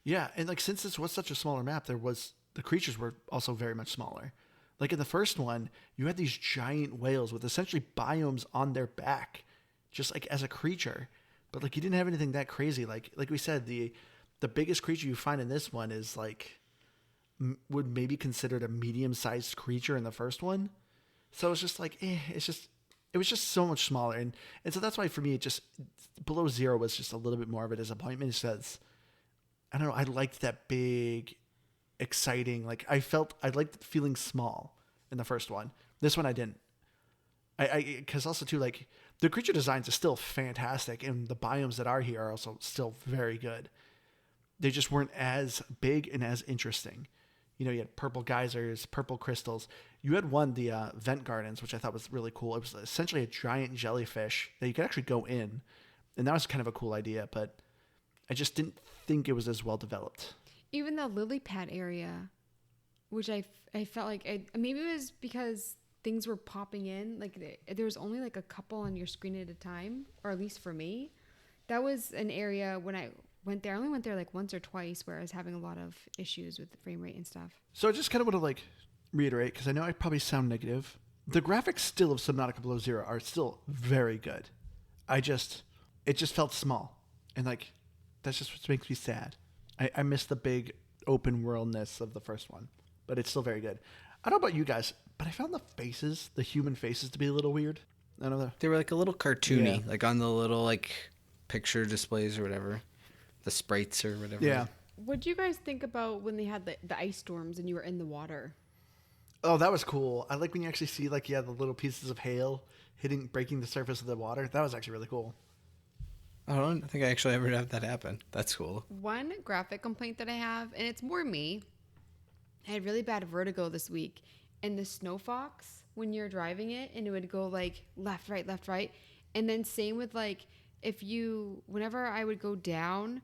Yeah, and like since this was such a smaller map, the creatures were also very much smaller. Like in the first one, you had these giant whales with essentially biomes on their back, just like as a creature. But like you didn't have anything that crazy. Like we said, the biggest creature you find in this one is like would maybe considered a medium-sized creature in the first one. So it's just like it was just so much smaller, and so that's why for me it just Below Zero was just a little bit more of a disappointment. It says, I don't know, I liked that big, exciting, like I liked feeling small in the first one. This one I didn't. Because also too, like the creature designs are still fantastic, and the biomes that are here are also still very good. They just weren't as big and as interesting. You had purple geysers, purple crystals. You had the vent gardens, which I thought was really cool. It was essentially a giant jellyfish that you could actually go in, and that was kind of a cool idea, but I just didn't think it was as well developed. Even the lily pad area, which I felt like maybe it was because things were popping in, like there was only like a couple on your screen at a time, or at least for me. That was an area when I went there. I only went there like once or twice where I was having a lot of issues with the frame rate and stuff. So I just kind of want to like reiterate, because I know I probably sound negative. The graphics still of Subnautica Below Zero are still very good. It just felt small, and like that's just what makes me sad. I miss the big open worldness of the first one, but it's still very good. I don't know about you guys, but I found the human faces, to be a little weird. I don't know. They were like a little cartoony, like on the little like picture displays or whatever, the sprites or whatever. Yeah. What do you guys think about when they had the ice storms and you were in the water? Oh, that was cool. I like when you actually see like the little pieces of hail breaking the surface of the water. That was actually really cool. I don't think I actually ever had that happen. That's cool. One graphic complaint that I have, and it's more me, I had really bad vertigo this week. And the Snow Fox, when you're driving it, and it would go like left, right. And then same with like, whenever I would go down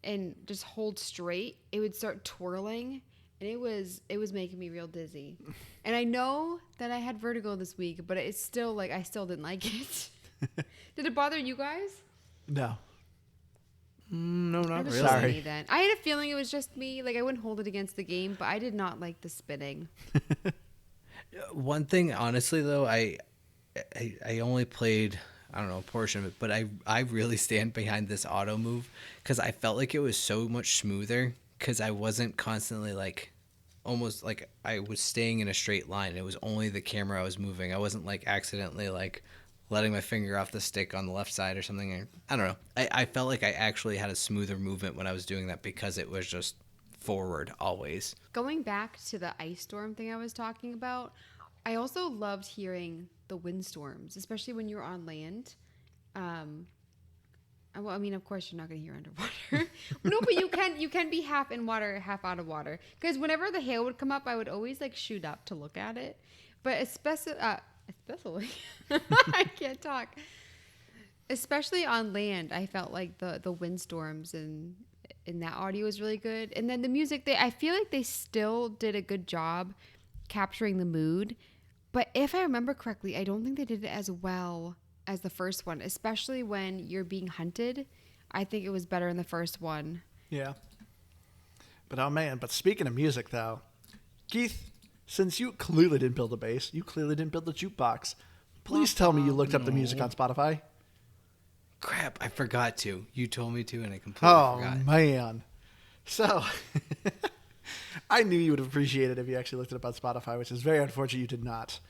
and just hold straight, it would start twirling. And it was making me real dizzy. And I know that I had vertigo this week, but it's still like, I still didn't like it. Did it bother you guys? No. No, not really. Sorry. Me then. I had a feeling it was just me. Like I wouldn't hold it against the game, but I did not like the spinning. One thing, honestly, though, I only played, I don't know, a portion of it, but I really stand behind this auto move because I felt like it was so much smoother because I wasn't constantly like, almost like I was staying in a straight line. It was only the camera I was moving. I wasn't like accidentally like letting my finger off the stick on the left side or something. I don't know. I felt like I actually had a smoother movement when I was doing that because it was just forward always. Going back to the ice storm thing I was talking about, I also loved hearing the windstorms, especially when you're on land. Well, I mean, of course, you're not going to hear underwater. No, but you can be half in water, half out of water. Because whenever the hail would come up, I would always like shoot up to look at it. But especially, I can't talk. Especially on land, I felt like the windstorms and that audio was really good. And then the music, I feel like they still did a good job capturing the mood. But if I remember correctly, I don't think they did it as well as the first one, especially when you're being hunted. I think it was better in the first one. Yeah. But oh man, speaking of music though, Keith, since you clearly didn't build a bass, you clearly didn't build a jukebox, please tell me you looked up the music on Spotify. Crap, I forgot to. You told me to and I completely forgot. Oh man. So I knew you would appreciate it if you actually looked it up on Spotify, which is very unfortunate you did not.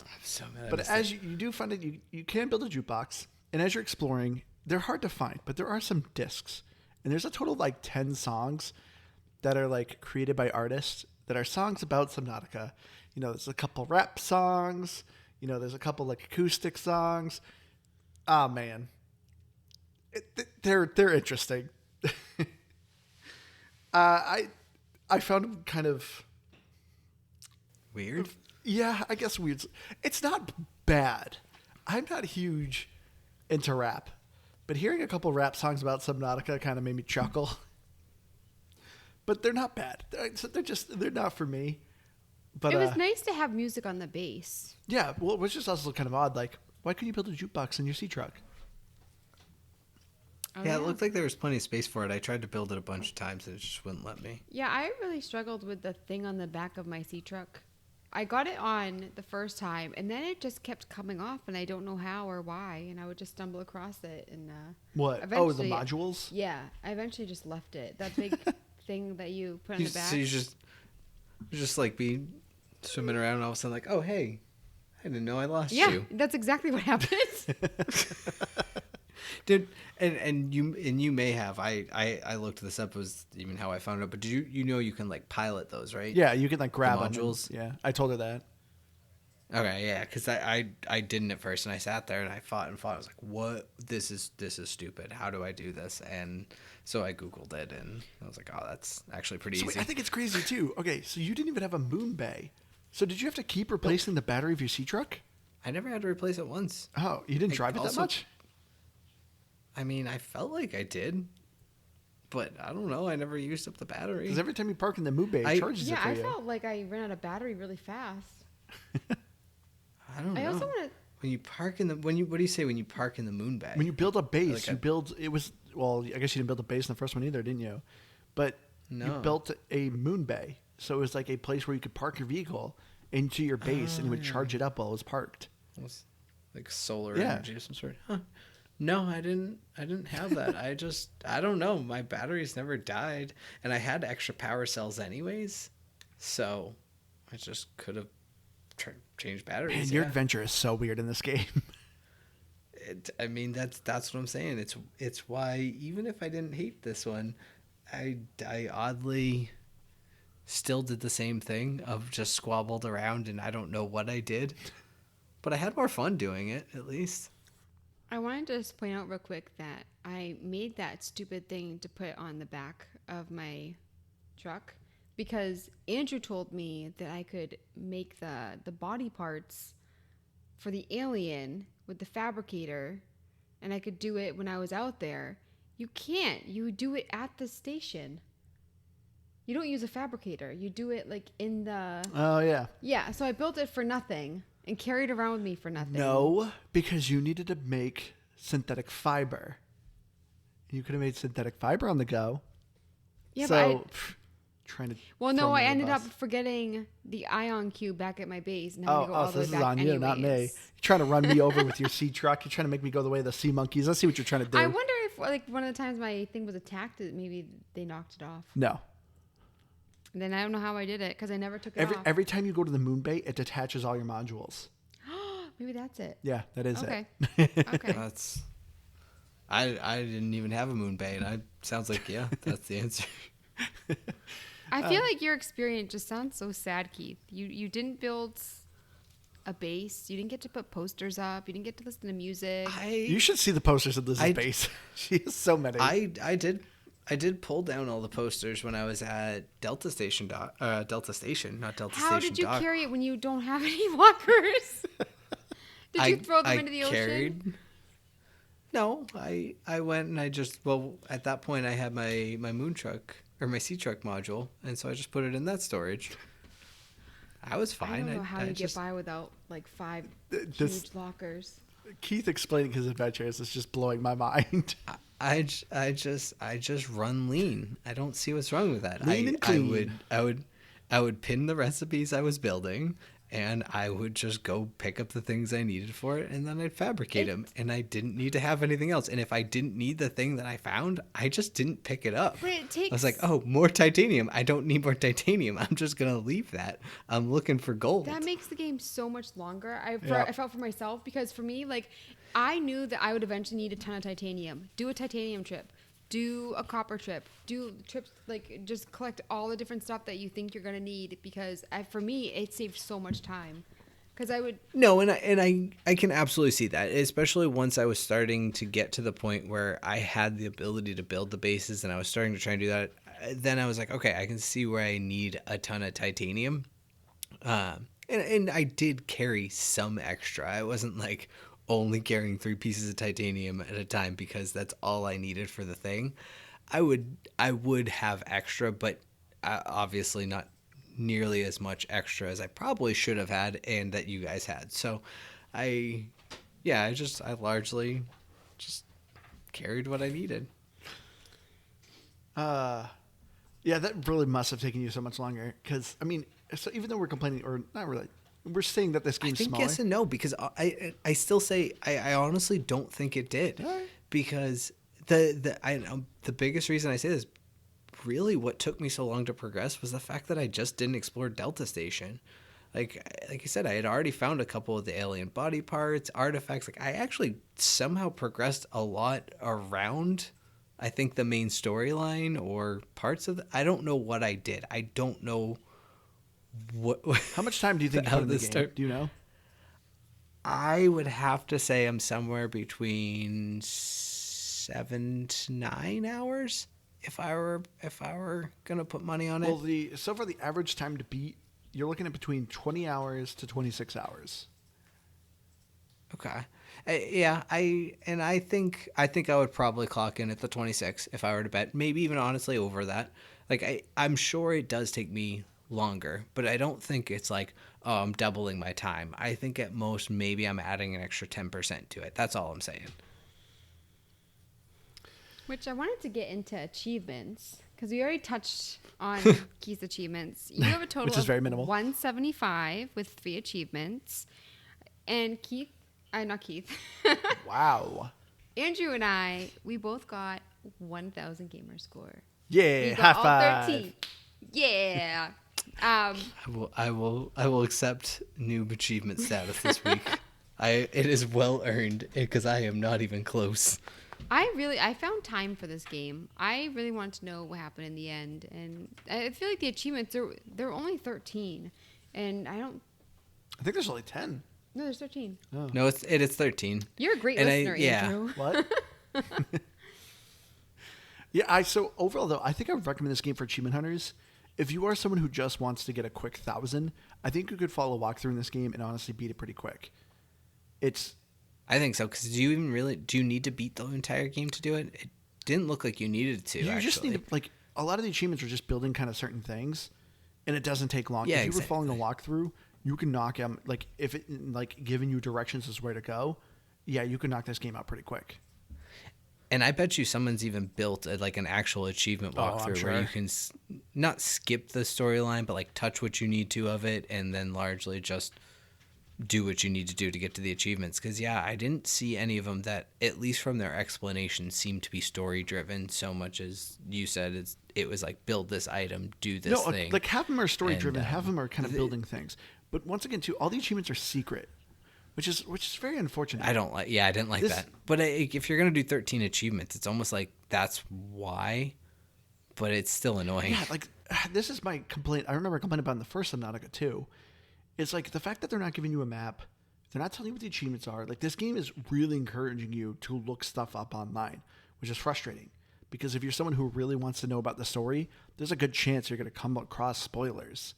I'm so mad. But as you do find it, you can build a jukebox. And as you're exploring, they're hard to find, but there are some discs. And there's a total of like 10 songs that are like created by artists that are songs about Subnautica. There's a couple rap songs. There's a couple like acoustic songs. Oh man, they're interesting. I found them kind of Weird. yeah, I guess weird. It's not bad. I'm not huge into rap, but hearing a couple rap songs about Subnautica kind of made me chuckle. But they're not bad. They're not for me. But It was nice to have music on the base. yeah, well, it was just also kind of odd. Like, why couldn't you build a jukebox in your sea truck? Oh, Yeah, it looked like there was plenty of space for it. I tried to build it a bunch of times and it just wouldn't let me. Yeah, I really struggled with the thing on the back of my sea truck. I got it on the first time, and then it just kept coming off, and I don't know how or why. And I would just stumble across it, and What? Oh, the eventually- modules? yeah, I eventually just left it. That big thing that you put on the back. So you just like be swimming around and all of a sudden like, oh hey, I didn't know I lost yeah, you. that's exactly what happened. Dude, and you may have. I looked this up, was even how I found it. But did you know you can like pilot those, right? Yeah, you can like grab them. modules? Yeah, I told her that. Okay, yeah, because I didn't at first, and I sat there and I fought and fought. I was like, what? This is stupid. How do I do this? And so I Googled it, and I was like, oh, that's actually pretty So easy. wait, I think it's crazy too. Okay, so you didn't even have a moon bay. So did you have to keep replacing the battery of your sea truck? I never had to replace it once. Oh, you didn't I drive it that also- much? I mean, I felt like I did, but I don't know. I never used up the battery. Because every time you park in the moon bay, it I- charges yeah, it for I you. felt like I ran out of battery really fast. I don't know. I also want to. When you park in the what do you say when you park in the moon bay? When you build a base, Like you a- build it was well. I guess you didn't build a base in the first one either, didn't you? But you No. built a moon bay, so it was like a place where you could park your vehicle into your base, and it would charge it up while it was parked. It was like solar Yeah. energy of some sort. Huh. No, I didn't have that. I don't know. My batteries never died, and I had extra power cells anyways, so I just could have changed batteries. Man, your yeah. adventure is so weird in this game. I mean, that's what I'm saying. It's why even if I didn't hate this one, I oddly still did the same thing of just squabbled around, and I don't know what I did, but I had more fun doing it at least. I wanted to just point out real quick that I made that stupid thing to put on the back of my truck because Andrew told me that I could make the body parts for the alien with the fabricator, and I could do it when I was out there. You can't. You do it at the station. You don't use a fabricator. You do it like in the Oh yeah. yeah. So I built it for nothing and carried around with me for nothing. No, because you needed to make synthetic fiber. You could have made synthetic fiber on the go. Yeah, so but trying to. well, throw no, me I under the ended up bus. forgetting the ion cube back at my base. And having Oh, to go all so the this way is back on you, not me. You're anyways. trying to run me over with your sea truck. You're trying to make me go the way of the sea monkeys. I see what you're trying to do. I wonder if, like, one of the times my thing was attacked, maybe they knocked it off. No. And then I don't know how I did it because I never took it off. Every time you go to the moon bay, it detaches all your modules. Maybe that's it. Yeah, that is Okay. it. Okay. That's I didn't even have a moon bay, and I sounds like yeah, that's the answer. I feel like your experience just sounds so sad, Keith. You didn't build a base. You didn't get to put posters up. You didn't get to listen to music. You should see the posters of Liz's I- base. She has so many. I did pull down all the posters when I was at Delta Station, not Delta How Station did you Dock. carry it when you don't have any walkers? Did you throw them I into the ocean? No, I went and I just at that point I had my moon truck or my sea truck module, and so I just put it in that storage. I was I fine. don't know how you just, get by without like 5 This- huge lockers. Keith explaining his adventures is just blowing my mind. I just run lean. I don't see what's wrong with that. Lean and clean. I would pin the recipes I was building, and I would just go pick up the things I needed for it, and then I'd fabricate them, and I didn't need to have anything else. And if I didn't need the thing that I found, I just didn't pick it up. But it takes. I was like, oh, more titanium. I don't need more titanium. I'm just gonna leave that. I'm looking for gold. That makes the game so much longer. Yeah. I felt for myself because for me, like, I knew that I would eventually need a ton of titanium. Do a titanium trip. Do a copper trip. Do trips, like, just collect all the different stuff that you think you're going to need because for me, it saved so much time. Because I would. No, I can absolutely see that, especially once I was starting to get to the point where I had the ability to build the bases and I was starting to try and do that. Then I was like, okay, I can see where I need a ton of titanium. And I did carry some extra. I wasn't like only carrying 3 pieces of titanium at a time because that's all I needed for the thing. I would have extra, but obviously not nearly as much extra as I probably should have had and that you guys had. So I largely just carried what I needed. Yeah, that really must have taken you so much longer. Because I mean, so even though we're complaining, or not really, we're saying that this game's I think smaller. yes and no, because I still say I honestly don't think it did. All right. Because the biggest reason I say this, really what took me so long to progress was the fact that I just didn't explore Delta Station. Like I said, I had already found a couple of the alien body parts, artifacts. Like I actually somehow progressed a lot around, I think, the main storyline or parts of I don't know what I did. I don't know what. How much time do you think you put in the game? Do you know? I would have to say I'm somewhere between 7 to 9 hours if I were gonna put money on it. Well, so far the average time to beat, you're looking at between 20 hours to 26 hours. Okay. I think I would probably clock in at the 26 if I were to bet. Maybe even honestly over that. Like I'm sure it does take me longer, but I don't think it's like, oh, I'm doubling my time. I think at most maybe I'm adding an extra 10% to it. That's all I'm saying. Which I wanted to get into achievements because we already touched on Keith's achievements. You have a total Which is of very minimal. 175 with 3 achievements. And Keith, not Keith. Wow. Andrew and I, we both got 1,000 gamer score. Yeah, We high got all five. 13. Yeah. I will accept noob achievement status this week. It is well earned because I am not even close. I found time for this game. I really want to know what happened in the end, and I feel like the achievements they're only 13, and I think there's only 10. no, there's 13. Oh. No, it is 13. You're a great And listener, Andrew. What? Yeah, so overall though, I think I would recommend this game for achievement hunters. If you are someone who just wants to get a quick 1,000, I think you could follow a walkthrough in this game and honestly beat it pretty quick. I think so, because do you need to beat the entire game to do it? It didn't look like you needed to. You just need to, like, a lot of the achievements are just building kind of certain things, and it doesn't take long. Yeah, if you were exactly. following a walkthrough, you can knock out, like, if it, like, giving you directions as where to go, yeah, you can knock this game out pretty quick. And I bet you someone's even built like an actual achievement walkthrough where you can not skip the storyline, but like touch what you need to of it, and then largely just do what you need to do to get to the achievements. Because I didn't see any of them that, at least from their explanation, seemed to be story driven so much as you said. It was like build this item, do this thing. Like half of them are story driven, And, half of them are kind of building things. But once again, too, all the achievements are secret, which is very unfortunate. I didn't like that. But if you're gonna do 13 achievements, it's almost like that's why. But it's still annoying. Yeah, like this is my complaint. I remember complaining about in the first Subnautica too. It's like the fact that they're not giving you a map, they're not telling you what the achievements are. Like this game is really encouraging you to look stuff up online, which is frustrating. Because if you're someone who really wants to know about the story, there's a good chance you're going to come across spoilers.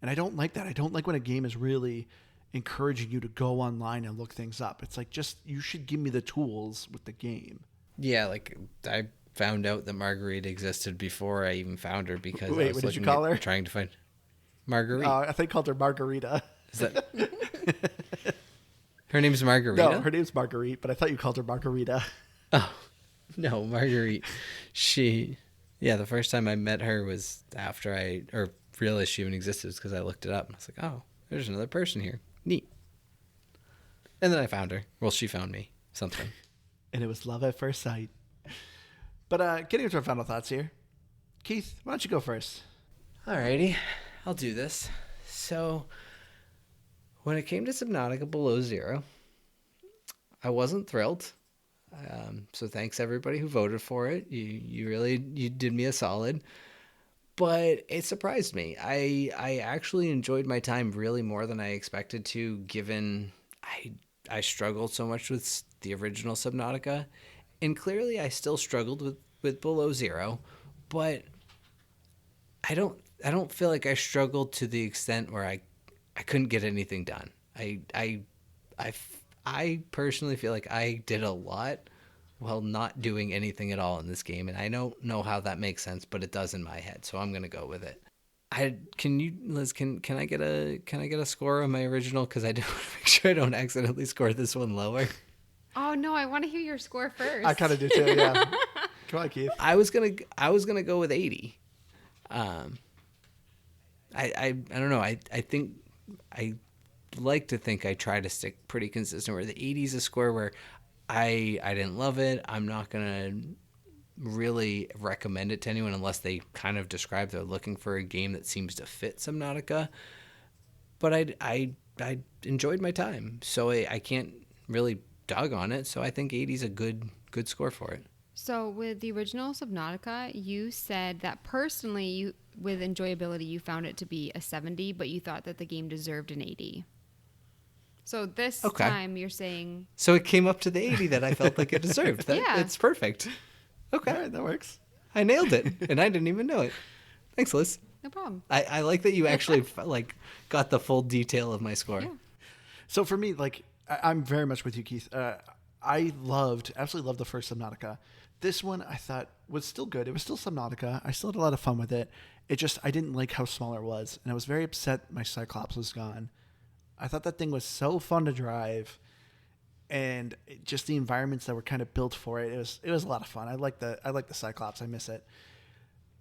And I don't like that. I don't like when a game is really encouraging you to go online and look things up. It's like, just, you should give me the tools with the game. Yeah, like I found out that Marguerite existed before I even found her because Wait, I was what did you call her? trying to find Marguerite. I think I called her Margarita. Is that her name's Margarita? No, her name's Marguerite, but I thought you called her Margarita. Oh, no, Marguerite. The first time I met her was after I realized she even existed because I looked it up and I was like, oh, there's another person here. Neat. And then I found her. Well, she found me. Something. And it was love at first sight. But getting into our final thoughts here. Keith, why don't you go first? Alrighty, I'll do this. So, when it came to Subnautica Below Zero, I wasn't thrilled. So thanks everybody who voted for it. You did me a solid. but it surprised me. I actually enjoyed my time really more than I expected to, given I struggled so much with the original Subnautica, and clearly I still struggled with Below Zero, but I don't feel like I struggled to the extent where I couldn't get anything done. I, I personally feel like I did a lot while not doing anything at all in this game, and I don't know how that makes sense, but it does in my head, so I'm gonna go with it. Liz, can I get a score on my original, because I do want to make sure I don't accidentally score this one lower. Oh no, I want to hear your score first. I kind of do too. Yeah. Come on, Keith. I was gonna go with 80. I don't know. I think I like to think I try to stick pretty consistent, where the 80 is a score where I didn't love it. I'm not gonna really recommend it to anyone unless they kind of describe they're looking for a game that seems to fit Subnautica. But I enjoyed my time, so I can't really dog on it. So I think 80 is a good score for it. So with the original Subnautica, you said that personally, with enjoyability, you found it to be a 70, but you thought that the game deserved an 80. So this time you're saying... So it came up to the 80 that I felt like it deserved. Yeah. It's perfect. Okay. All right, that works. I nailed it, and I didn't even know it. Thanks, Liz. No problem. I like that you actually got the full detail of my score. Yeah. So for me, I'm very much with you, Keith. I absolutely loved the first Subnautica. This one I thought was still good. It was still Subnautica. I still had a lot of fun with it. I didn't like how small it was, and I was very upset my Cyclops was gone. I thought that thing was so fun to drive, and just the environments that were kind of built for it. It was a lot of fun. I like the Cyclops. I miss it.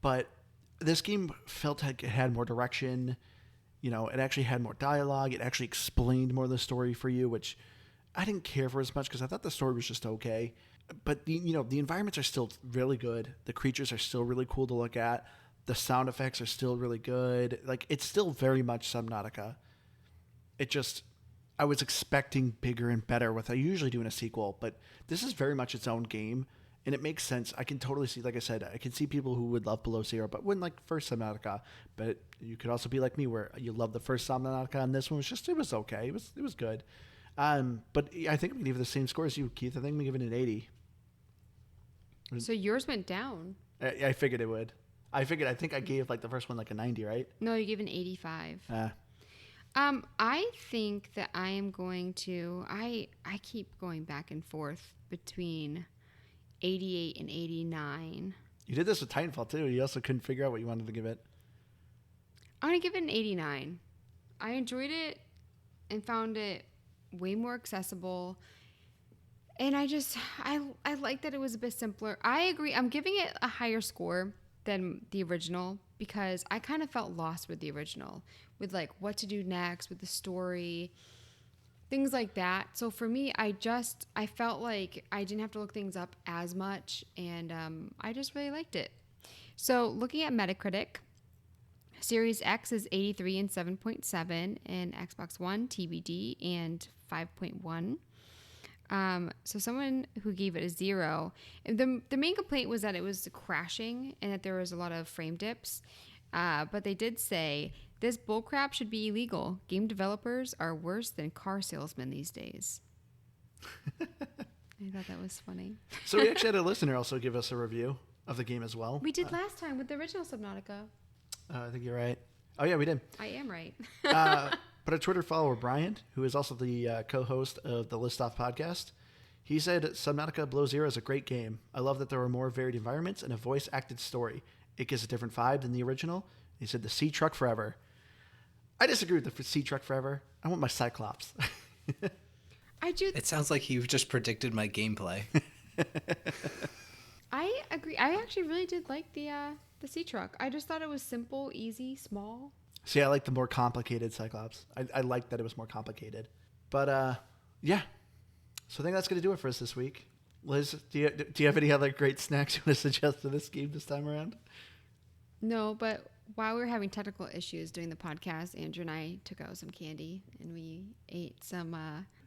But this game felt like it had more direction. It actually had more dialogue. It actually explained more of the story for you, which I didn't care for as much because I thought the story was just okay. But the environments are still really good. The creatures are still really cool to look at. The sound effects are still really good. It's still very much Subnautica. I was expecting bigger and better what I usually do in a sequel, but this is very much its own game, and it makes sense. I can totally see, like I said, I can see people who would love Below Zero, but wouldn't like first Subnautica. But you could also be like me, where you love the first Subnautica, and this one it was okay. It was good. But I think I'm gonna give it the same score as you, Keith. I think I'm gonna give it an 80. So yours went down. I figured it would. I think I gave the first one a 90, right? No, you gave an 85. I think that I am going to... I keep going back and forth between 88 and 89. You did this with Titanfall, too. You also couldn't figure out what you wanted to give it. I'm going to give it an 89. I enjoyed it and found it way more accessible. And I like that it was a bit simpler. I agree. I'm giving it a higher score than the original because I kind of felt lost with the original, with what to do next with the story, things like that. So for me, I felt like I didn't have to look things up as much, and I just really liked it. So looking at Metacritic, Series X is 83 and 7.7, and Xbox One, TBD, and 5.1. So someone who gave it a 0, the main complaint was that it was crashing and that there was a lot of frame dips. But they did say this bullcrap should be illegal. Game developers are worse than car salesmen these days. I thought that was funny. So we actually had a listener also give us a review of the game as well. We did last time with the original Subnautica. I think you're right. Oh yeah, we did. I am right. But a Twitter follower, Brian, who is also the co-host of the List Off podcast, he said Subnautica Below Zero is a great game. I love that there were more varied environments and a voice-acted story. It gives a different vibe than the original. He said the Sea Truck Forever. I disagree with the Sea Truck Forever. I want my Cyclops. I do. It sounds like you just predicted my gameplay. I agree. I actually really did like the Sea Truck. I just thought it was simple, easy, small. See, I like the more complicated Cyclops. I like that it was more complicated. But, yeah. So I think that's going to do it for us this week. Liz, do you have any other great snacks you want to suggest for this game this time around? No, but while we were having technical issues doing the podcast, Andrew and I took out some candy, and we ate some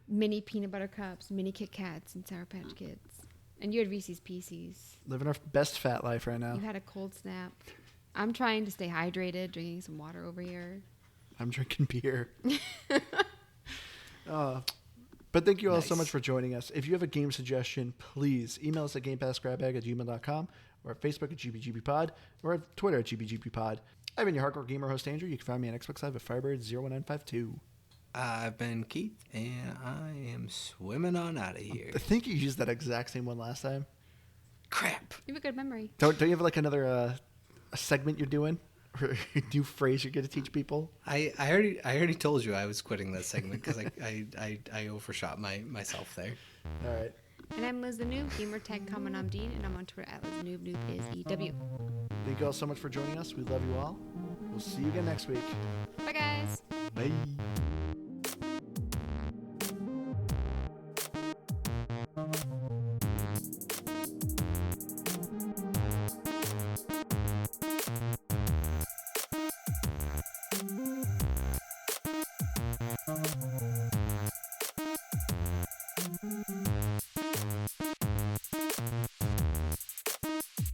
mini peanut butter cups, mini Kit Kats, and Sour Patch Kids. And you had Reese's Pieces. Living our best fat life right now. You had a cold snap. I'm trying to stay hydrated, drinking some water over here. I'm drinking beer. But thank you all so Nice. much for joining us. If you have a game suggestion, please email us at gamepassgrabbag@gmail.com or at Facebook at GBGBpod or at Twitter at GBGBpod. I've been your hardcore gamer host, Andrew. You can find me on Xbox Live at Firebird01952. I've been Keith, and I am swimming on out of here. I think you used that exact same one last time. Crap. You have a good memory. Don't you have like another a segment you're doing? Or a new phrase you're going to teach people? I already told you I was quitting this segment because I overshot myself there. All right. And I'm Liz the Noob, gamer tag comment I'm Dean, and I'm on Twitter at Liz the Noob. Noob is EW. Thank you all so much for joining us. We love you all. We'll see you again next week. Bye, guys.